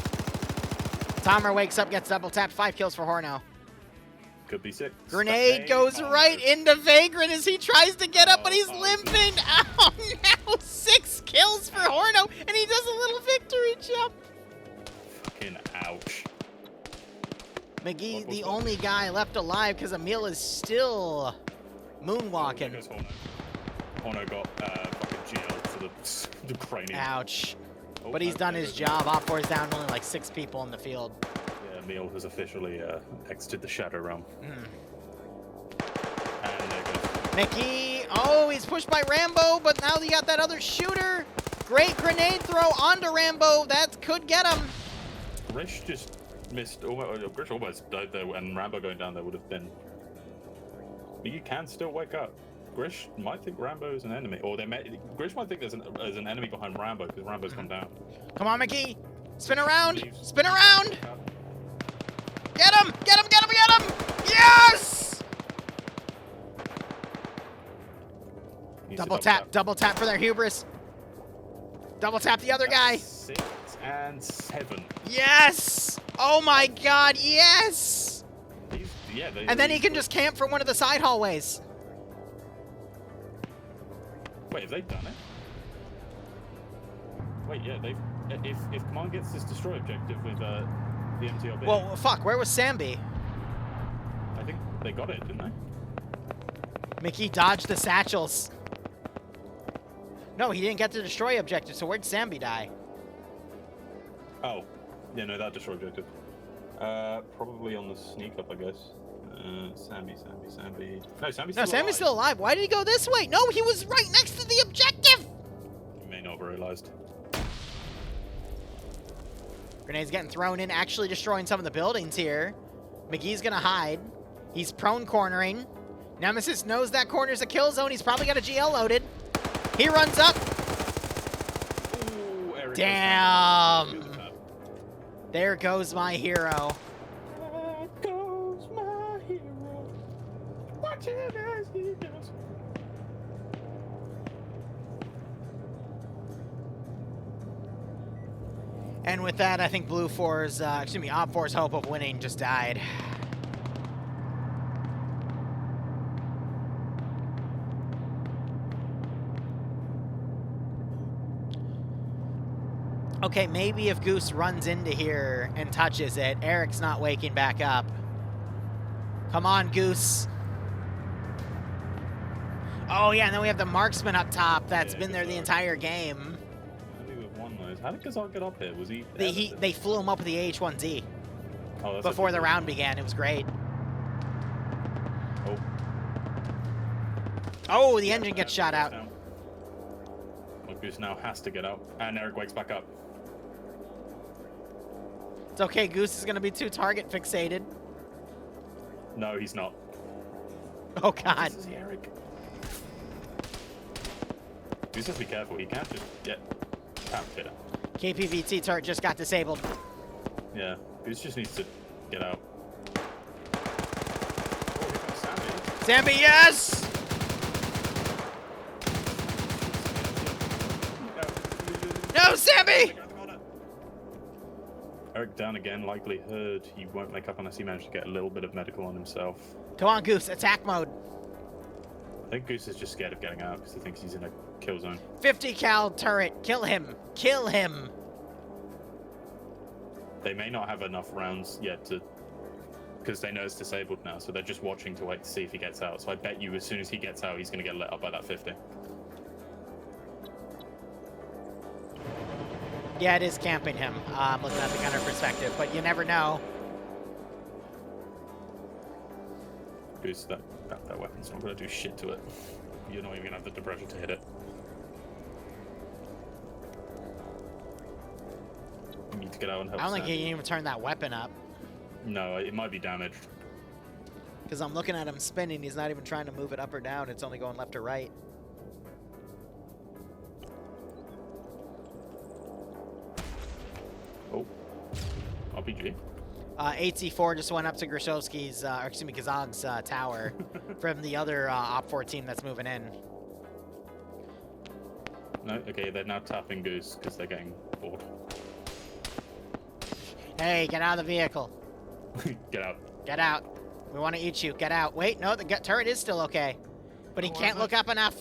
Tomer wakes up, gets double tapped, 5 kills for Horno. could be 6. Grenade goes right into Vagrant as he tries to get up, but he's limping. Oh, no. 6 kills for Horno, and he does a little victory jump. Fucking ouch. McGee, the only guy left alive because Emil is still moonwalking. There goes Horno got fucking GL to the cranium. Ouch. Oh, But he's done his job. Op4 is down to only like 6 people in the field. Yeah, Emil has officially exited the Shadow Realm. And there goes. McGee, oh, he's pushed by Rambo, but now you got that other shooter. Great grenade throw onto Rambo. That could get him. Grish just missed. Grish almost died there, and Rambo going down there would have been. But you can still wake up. Grish might think Rambo is an enemy, or Grish might think there's an enemy behind Rambo because Rambo's gone down. Come on, McGee. Spin around. Spin around. Get him. Get him. Get him. Get him. Yes. Double tap. Double tap for their hubris. Double tap the other guy. 6 and 7. Yes. Oh my God. Yes. And then he can just camp from one of the side hallways. Wait, have they done it? Wait, yeah, they've. If Command gets this destroy objective with the MTLB. Well, fuck. Where was Sambi? I think they got it, didn't they? Mickey dodged the satchels. No, he didn't get the destroy objective. So where'd Sambi die? Oh, yeah, no, that destroy objective. Probably on the sneak up, I guess. Sambi. No, Sambi's still alive. Why did he go this way? No, he was right next to the objective. You may not have realized. Grenades getting thrown in, actually destroying some of the buildings here. McGee's gonna hide. He's prone cornering. Nemesis knows that corner's a kill zone. He's probably got a GL loaded. He runs up. Ooh, Eric. Damn. There goes my hero. There goes my hero. Watch him as he goes. And with that, I think Op4's hope of winning just died. Okay, maybe if Goose runs into here and touches it, Eric's not waking back up. Come on, Goose. Oh, yeah, and then we have the marksman up top that's been there the entire game. How did Kazan get up here? Was he? They flew him up with the AH-1Z before the round began. It was great. Oh, the engine gets shot out. Well, Goose now has to get out, and Eric wakes back up. It's okay, Goose is going to be too target fixated. No, he's not. Oh, God. This is Eric. Goose has to be careful. He can't just get hit. KPVT turret just got disabled. Yeah, Goose just needs to get out. Oh, here comes Sambi. Sambi, yes! No, Sambi! Eric down again, likelihood he won't make up unless he manages to get a little bit of medical on himself. Come on, Goose, attack mode. I think Goose is just scared of getting out because he thinks he's in a kill zone. 50 cal turret, kill him, kill him. They may not have enough rounds yet to, because they know it's disabled now, so they're just watching to wait to see if he gets out. So I bet you as soon as he gets out, he's going to get lit up by that 50. Yeah, it is camping him. I'm looking at the gunner perspective, but you never know. Goose, that weapon's not going to do shit to it. You're not even going to have the depression to hit it. You need to get out and help. I don't think he can even turn that weapon up. No, it might be damaged. Because I'm looking at him spinning. He's not even trying to move it up or down. It's only going left or right. Oh. RPG. HC4 just went up to Grishowski's, or excuse me, Kazog's tower from the other Op4 team that's moving in. No, okay, they're now tapping Goose because they're getting bored. Hey, get out of the vehicle. Get out. Get out. We want to eat you. Get out. Wait, no, the turret is still okay. But he Oh, can't look up enough.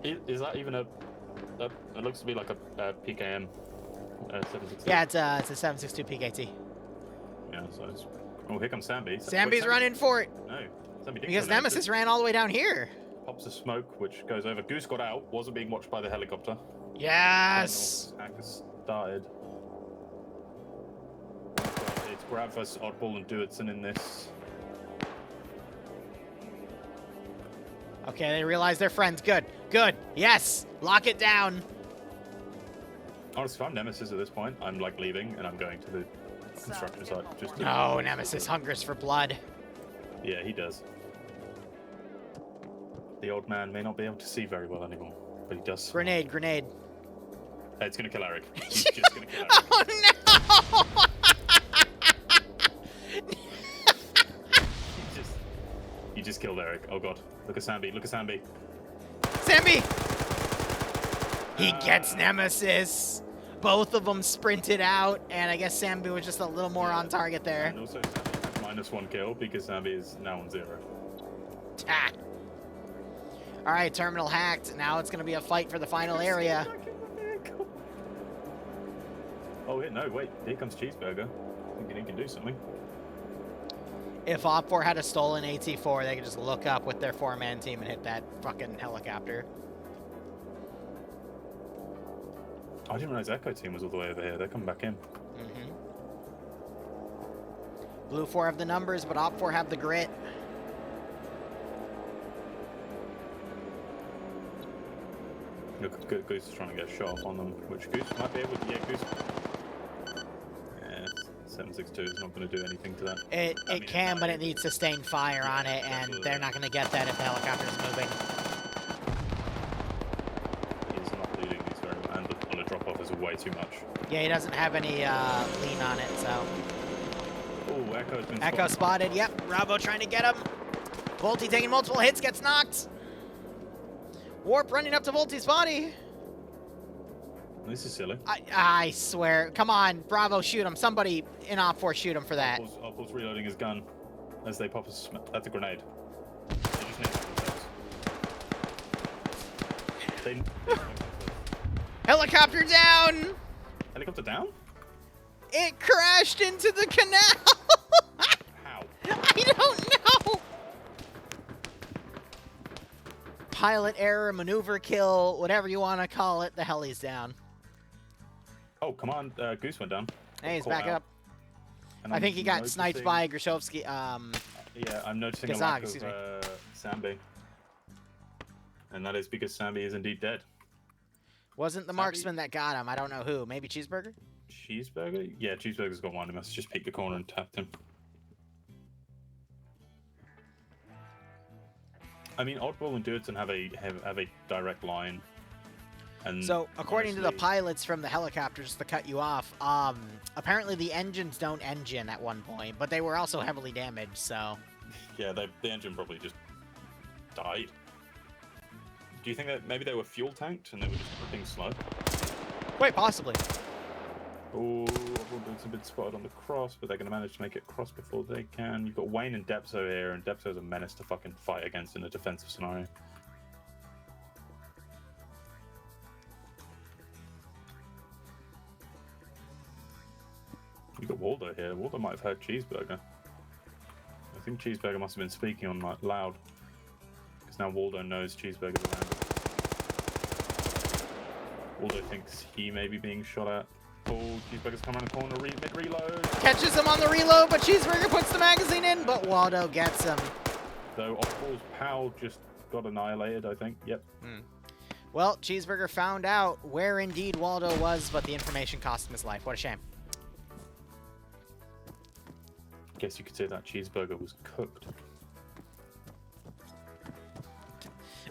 Is that even a... It looks to be like a PKM 762. Yeah, it's a 762 PKT. Yeah, so it's... Oh, here comes Sambi. Sambi's running for it. No, Sambi didn't Because go down. Nemesis ran all the way down here. Pops a smoke, which goes over. Goose got out. Wasn't being watched by the helicopter. Yes. Attack has started. It's Grab versus Oddball and Duetson in this. Okay, they realize they're friends. Good. Good. Yes. Lock it down. Honestly, if I'm Nemesis at this point, I'm like leaving and I'm going to the construction site. Just to... No, Nemesis hungers for blood. Yeah, he does. The old man may not be able to see very well anymore, but he does. Grenade, grenade. Hey, it's gonna kill Eric. He's just gonna kill Eric. Oh no! You just killed Eric. Oh god. Look at Sambi. Look at Sambi. Sambi! He gets Nemesis. Both of them sprinted out, and I guess Sambi was just a little more on target there. And also Sambi has -1 kill because Sambi is now on 0. Ah. All right, terminal hacked. Now it's going to be a fight for the final area. Oh, yeah, no, wait. Here comes Cheeseburger. Thinking he can do something. If Op4 had a stolen AT4, they could just look up with their 4-man team and hit that fucking helicopter. I didn't realize Echo team was all the way over here. They're coming back in. Mm-hmm. Blue 4 have the numbers, but Op4 have the grit. Look, Goose is trying to get a shot off on them, which Goose might be able to. Yeah, Goose. Yeah, 762 is not going to do anything to that. It can, but it needs sustained fire on it, and they're not going to get that if the helicopter's moving. He's not leading these very well, and on a drop-off is way too much. Yeah, he doesn't have any lean on it, so... Oh, Echo's been Echo spotted, yep. Bravo trying to get him. Volty taking multiple hits, gets knocked. Warp running up to Volty's body. This is silly. I swear. Come on, Bravo, shoot him. Somebody in Op4 shoot him for that. Opple's reloading his gun as they pop that's a grenade. They just need to they Helicopter down! Helicopter down? It crashed into the canal! How? I don't know! Pilot error, maneuver kill, whatever you want to call it, the heli's down. Oh, come on. Goose went down. Hey, he's Caught back out. up. And I I'm think he got sniped noticing- by Grishowski. Yeah, I'm noticing a Gazag, lack excuse me. of Sambi. And that is because Sambi is indeed dead. Wasn't the Sambi? marksman that got him. I don't know who. Maybe Cheeseburger? Cheeseburger? Yeah, Cheeseburger's got one. He must have just peeked the corner and tapped him. I mean, Oddball and Duetson have a direct line. And So, according to the honestly- pilots from the helicopters, to cut you off, apparently the engines don't engine at one point, but they were also heavily damaged, so... Yeah, the engine probably just died. Do you think that maybe they were fuel tanked and they were just being slow? Quite possibly. Oh, Oddball's been spotted on the cross, but they're going to manage to make it cross before they can. You've got Wayne and Depso here, and Depso's a menace to fucking fight against in a defensive scenario. You got Waldo here. Waldo might have heard Cheeseburger. I think Cheeseburger must have been speaking on like loud, because now Waldo knows Cheeseburger's around. Waldo thinks he may be being shot at. Oh, Cheeseburger's come around the corner, mid-reload. Catches him on the reload, but Cheeseburger puts the magazine in, but Waldo gets him. Though Oddball's POW just got annihilated, I think. Yep. Well, Cheeseburger found out where indeed Waldo was, but the information cost him his life. What a shame. Guess you could say that Cheeseburger was cooked.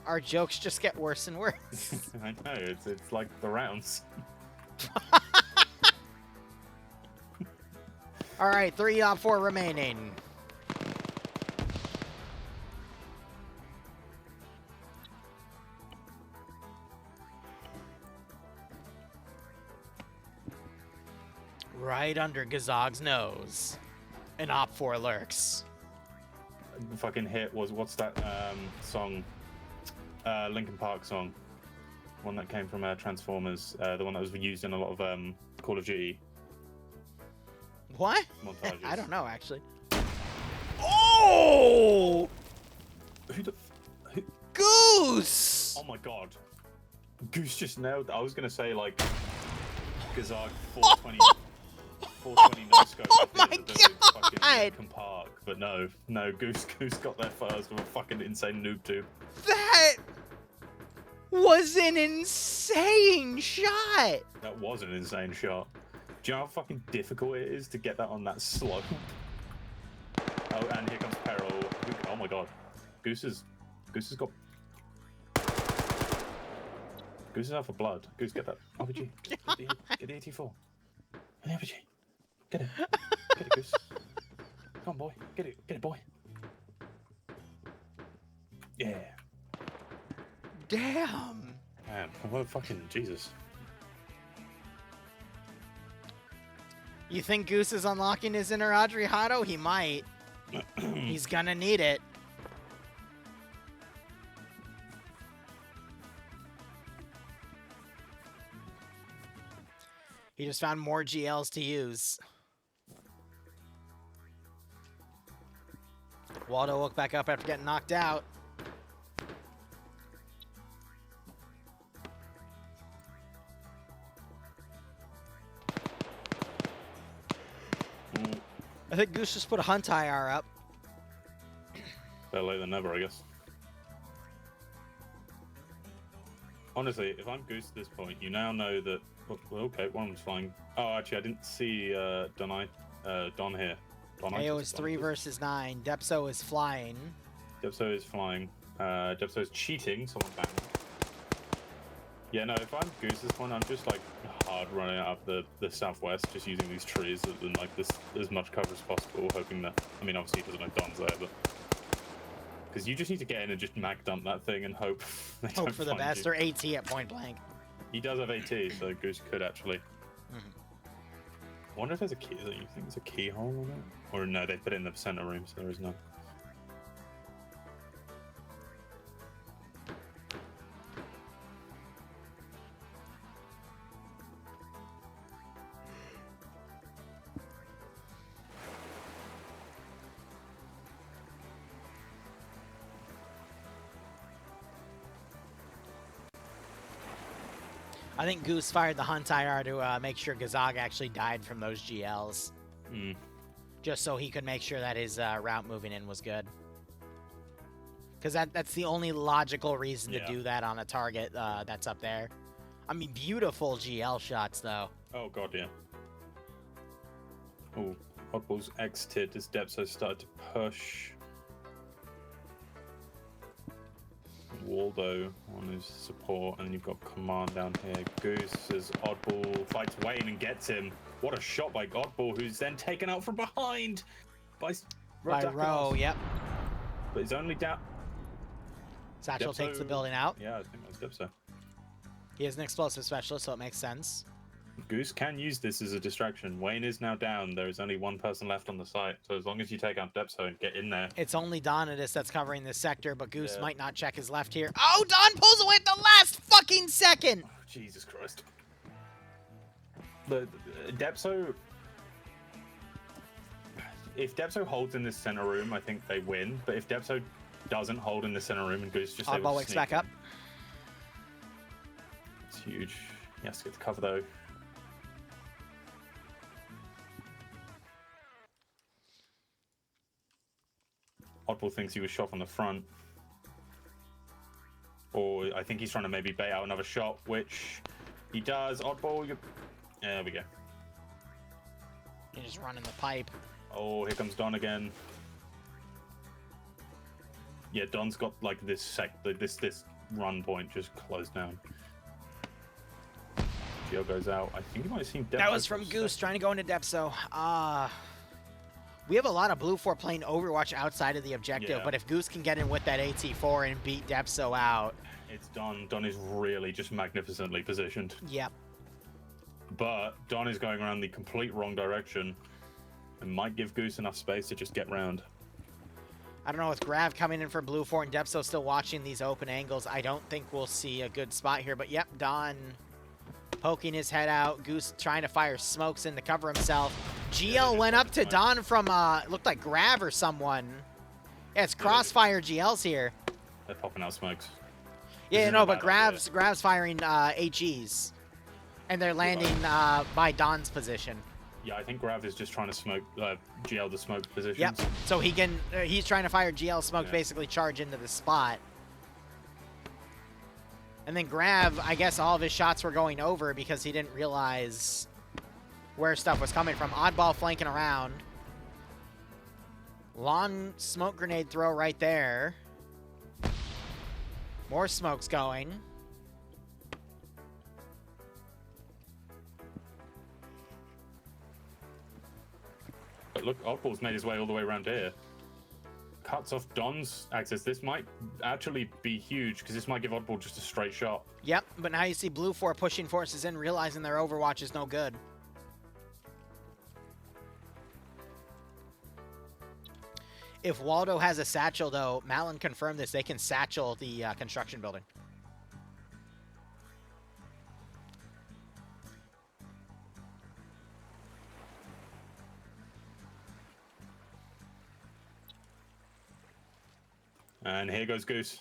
Our jokes just get worse and worse. I know, it's like the rounds. All right, 3 Op4 remaining. Right under Gazog's nose, an Op4 lurks. fucking hit was what's that song? Linkin Park song. One that came from Transformers. The one that was used in a lot of Call of Duty What? montages. I don't know, actually. Oh! Who the? Who? Goose! Oh my god. Goose just nailed. I was gonna say like Gazag 420. 420 no scope. Oh my fucking God! Linkin Park, but no, Goose got there first with a fucking insane noob tube. That was an insane shot! That was an insane shot. Do you know how fucking difficult it is to get that on that slope? Oh, and here comes Peril. Oh my god. Goose is out for blood. Goose, get that RPG. Get the 84. Get the RPG. Get it. Get it, Goose. Come on, boy. Get it, boy. Yeah. Damn! Man, what a fucking Jesus. You think Goose is unlocking his inner Adriano? He might. He's gonna need it. He just found more GLs to use. Waldo woke back up after getting knocked out. I think Goose just put a Hunt IR up. Better late than never, I guess. Honestly, if I'm Goose at this point, you now know that... Well, okay, one of them's flying. Oh, actually, I didn't see Don here. AO is 3 versus 9. Depso is flying. Depso is flying. Depso is cheating. Someone banged. Yeah, no, if I'm Goose at this point, I'm just like hard running out of the southwest, just using these trees and like this as much cover as possible, hoping that... I mean, obviously, he doesn't know Don's there, but... Because you just need to get in and just mag dump that thing and hope they Hope don't for the find best, you. or AT at point blank. He does have AT, so Goose could actually. I wonder if there's a key. You think there's a keyhole on it? Or no, they put it in the center room, so there is none. I think Goose fired the Hunt IR to make sure Gazag actually died from those GLs. Just so he could make sure that his route moving in was good. Because that's the only logical reason to do that on a target that's up there. I mean, beautiful GL shots, though. Oh, god, yeah. Oh, Oddball's exited as Depso started to push. Waldo on his support, and then you've got Command down here. Goose as Oddball fights Wayne and gets him. What a shot by Oddball, who's then taken out from behind by Rowe, yep. But he's only down. Satchel Depso takes the building out. Yeah, I think that's Depso. He is an explosive specialist, so it makes sense. Goose can use this as a distraction. Wayne is now down. There is only one person left on the site. So as long as you take out Depso and get in there. It's only Donidus that's covering this sector, but Goose might not check his left here. Oh, Don pulls away at the last fucking second! Oh, Jesus Christ. The Depso... If Depso holds in this center room, I think they win. But if Depso doesn't hold in the center room and Goose just... Oddball wakes back up. It's huge. He has to get the cover, though. Oddball thinks he was shot from the front. Or I think he's trying to maybe bait out another shot, which he does. Oddball, there we go. He's just running the pipe. Oh, here comes Don again. Yeah, Don's got like this this run point just closed down. Geo goes out. I think you might have seen Depso. That was from Goose trying to go into Depso. We have a lot of Blue 4 playing Overwatch outside of the objective, but if Goose can get in with that AT4 and beat Depso out... It's Don. Don is really just magnificently positioned. Yep. But Don is going around the complete wrong direction and might give Goose enough space to just get round. I don't know, with Grav coming in for Blue 4 and Depso still watching these open angles, I don't think we'll see a good spot here. But yep, Don poking his head out. Goose trying to fire smokes in to cover himself. GL went up to Don from, looked like Grav or someone. Yeah, it's crossfire GLs here. They're popping out smokes. Yeah, no, but Grav's firing HEs. And they're landing by Don's position. Yeah, I think Grav is just trying to smoke GL the smoke positions. Yep. So he can. He's trying to fire GL smokes, basically charge into the spot. And then Grav, I guess all of his shots were going over because he didn't realize where stuff was coming from. Oddball flanking around. Long smoke grenade throw right there. More smokes going. But look, Oddball's made his way all the way around here. Cuts off Don's access. This might actually be huge because this might give Oddball just a straight shot. Yep, but now you see Blue 4 pushing forces in, realizing their Overwatch is no good. If Waldo has a satchel, though, Malin confirmed this, they can satchel the construction building. And here goes Goose.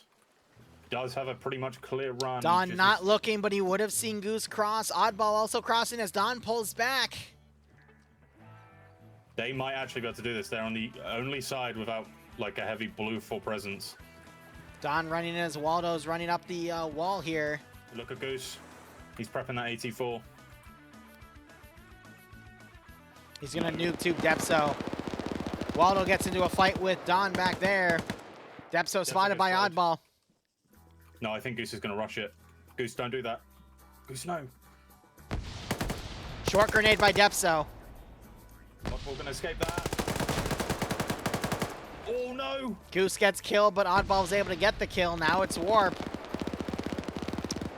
Does have a pretty much clear run. Don not looking, but he would have seen Goose cross. Oddball also crossing as Don pulls back. They might actually be able to do this. They're on the only side without like a heavy Blue 4 presence. Don running as Waldo's running up the wall here. Look at Goose. He's prepping that AT4. He's going to nuke tube Depso. Waldo gets into a fight with Don back there. Depso spotted by Oddball. No, I think Goose is going to rush it. Goose, don't do that. Goose, no. Short grenade by Depso. Oddball going to escape that. Oh, no. Goose gets killed, but Oddball's able to get the kill. Now it's Warp.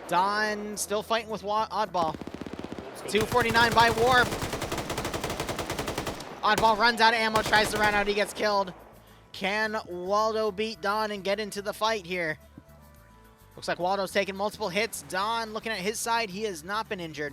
Don still fighting with Oddball. 249 by Warp. Oddball runs out of ammo, tries to run out, he gets killed. Can Waldo beat Don and get into the fight here? Looks like Waldo's taking multiple hits. Don, looking at his side, he has not been injured.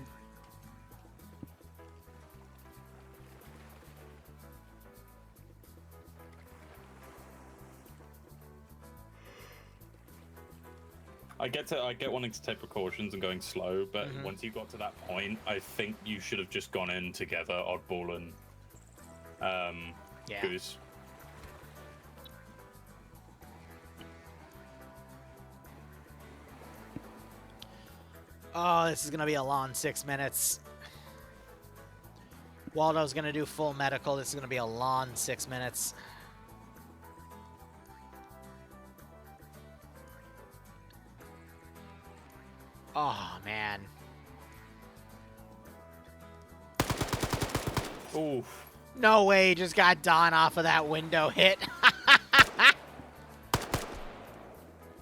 I get wanting to take precautions and going slow, but once you got to that point, I think you should have just gone in together, Oddball and Goose. Oh, this is going to be a long 6 minutes. Waldo's going to do full medical. This is going to be a long 6 minutes. Oh, man. Oof. No way, he just got Don off of that window hit.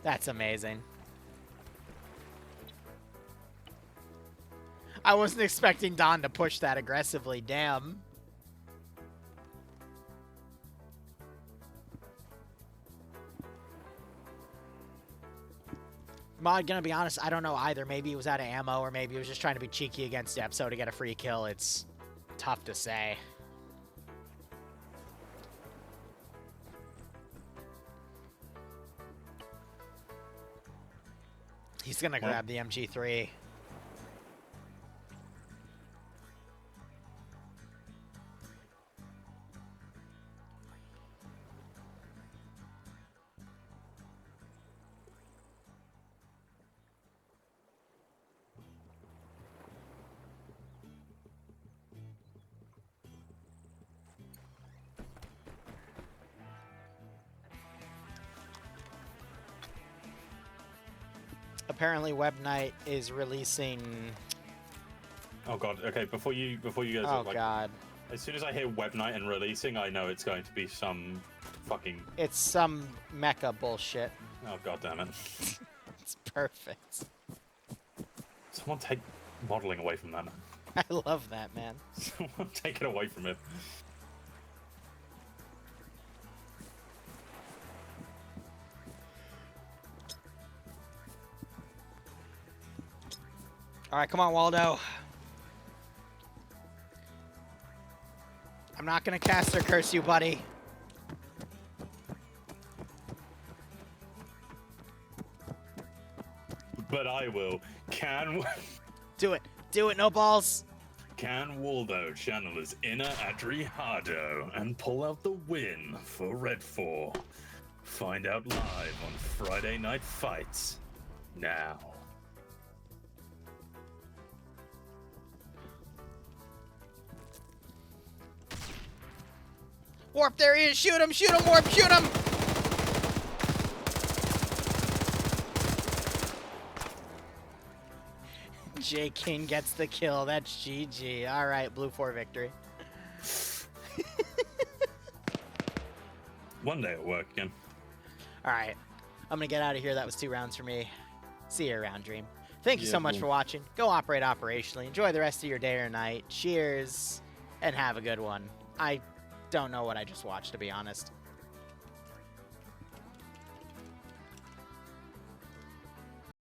That's amazing. I wasn't expecting Don to push that aggressively, damn. Mod, gonna be honest, I don't know either. Maybe he was out of ammo, or maybe he was just trying to be cheeky against Depso to get a free kill. It's tough to say. He's gonna grab the MG3. Apparently, Web Knight is releasing. Oh god. Okay, before you go. Oh god. As soon as I hear Web Knight and releasing, I know it's going to be some fucking. It's some mecha bullshit. Oh god damn it. It's perfect. Someone take modeling away from that man. I love that, man. Someone take it away from him. All right, come on, Waldo. I'm not gonna cast or curse you, buddy. But I will. Do it. Do it, no balls. Can Waldo channel his inner Adriado and pull out the win for Red 4? Find out live on Friday Night Fights now. Warp, there he is. Shoot him, Warp, shoot him. J King gets the kill. That's GG. All right, Blue 4 victory. One day at work again. All right, I'm gonna get out of here. That was 2 rounds for me. See you around, Dream. Thank you so much for watching. Go operate operationally. Enjoy the rest of your day or night. Cheers, and have a good one. I don't know what I just watched, to be honest.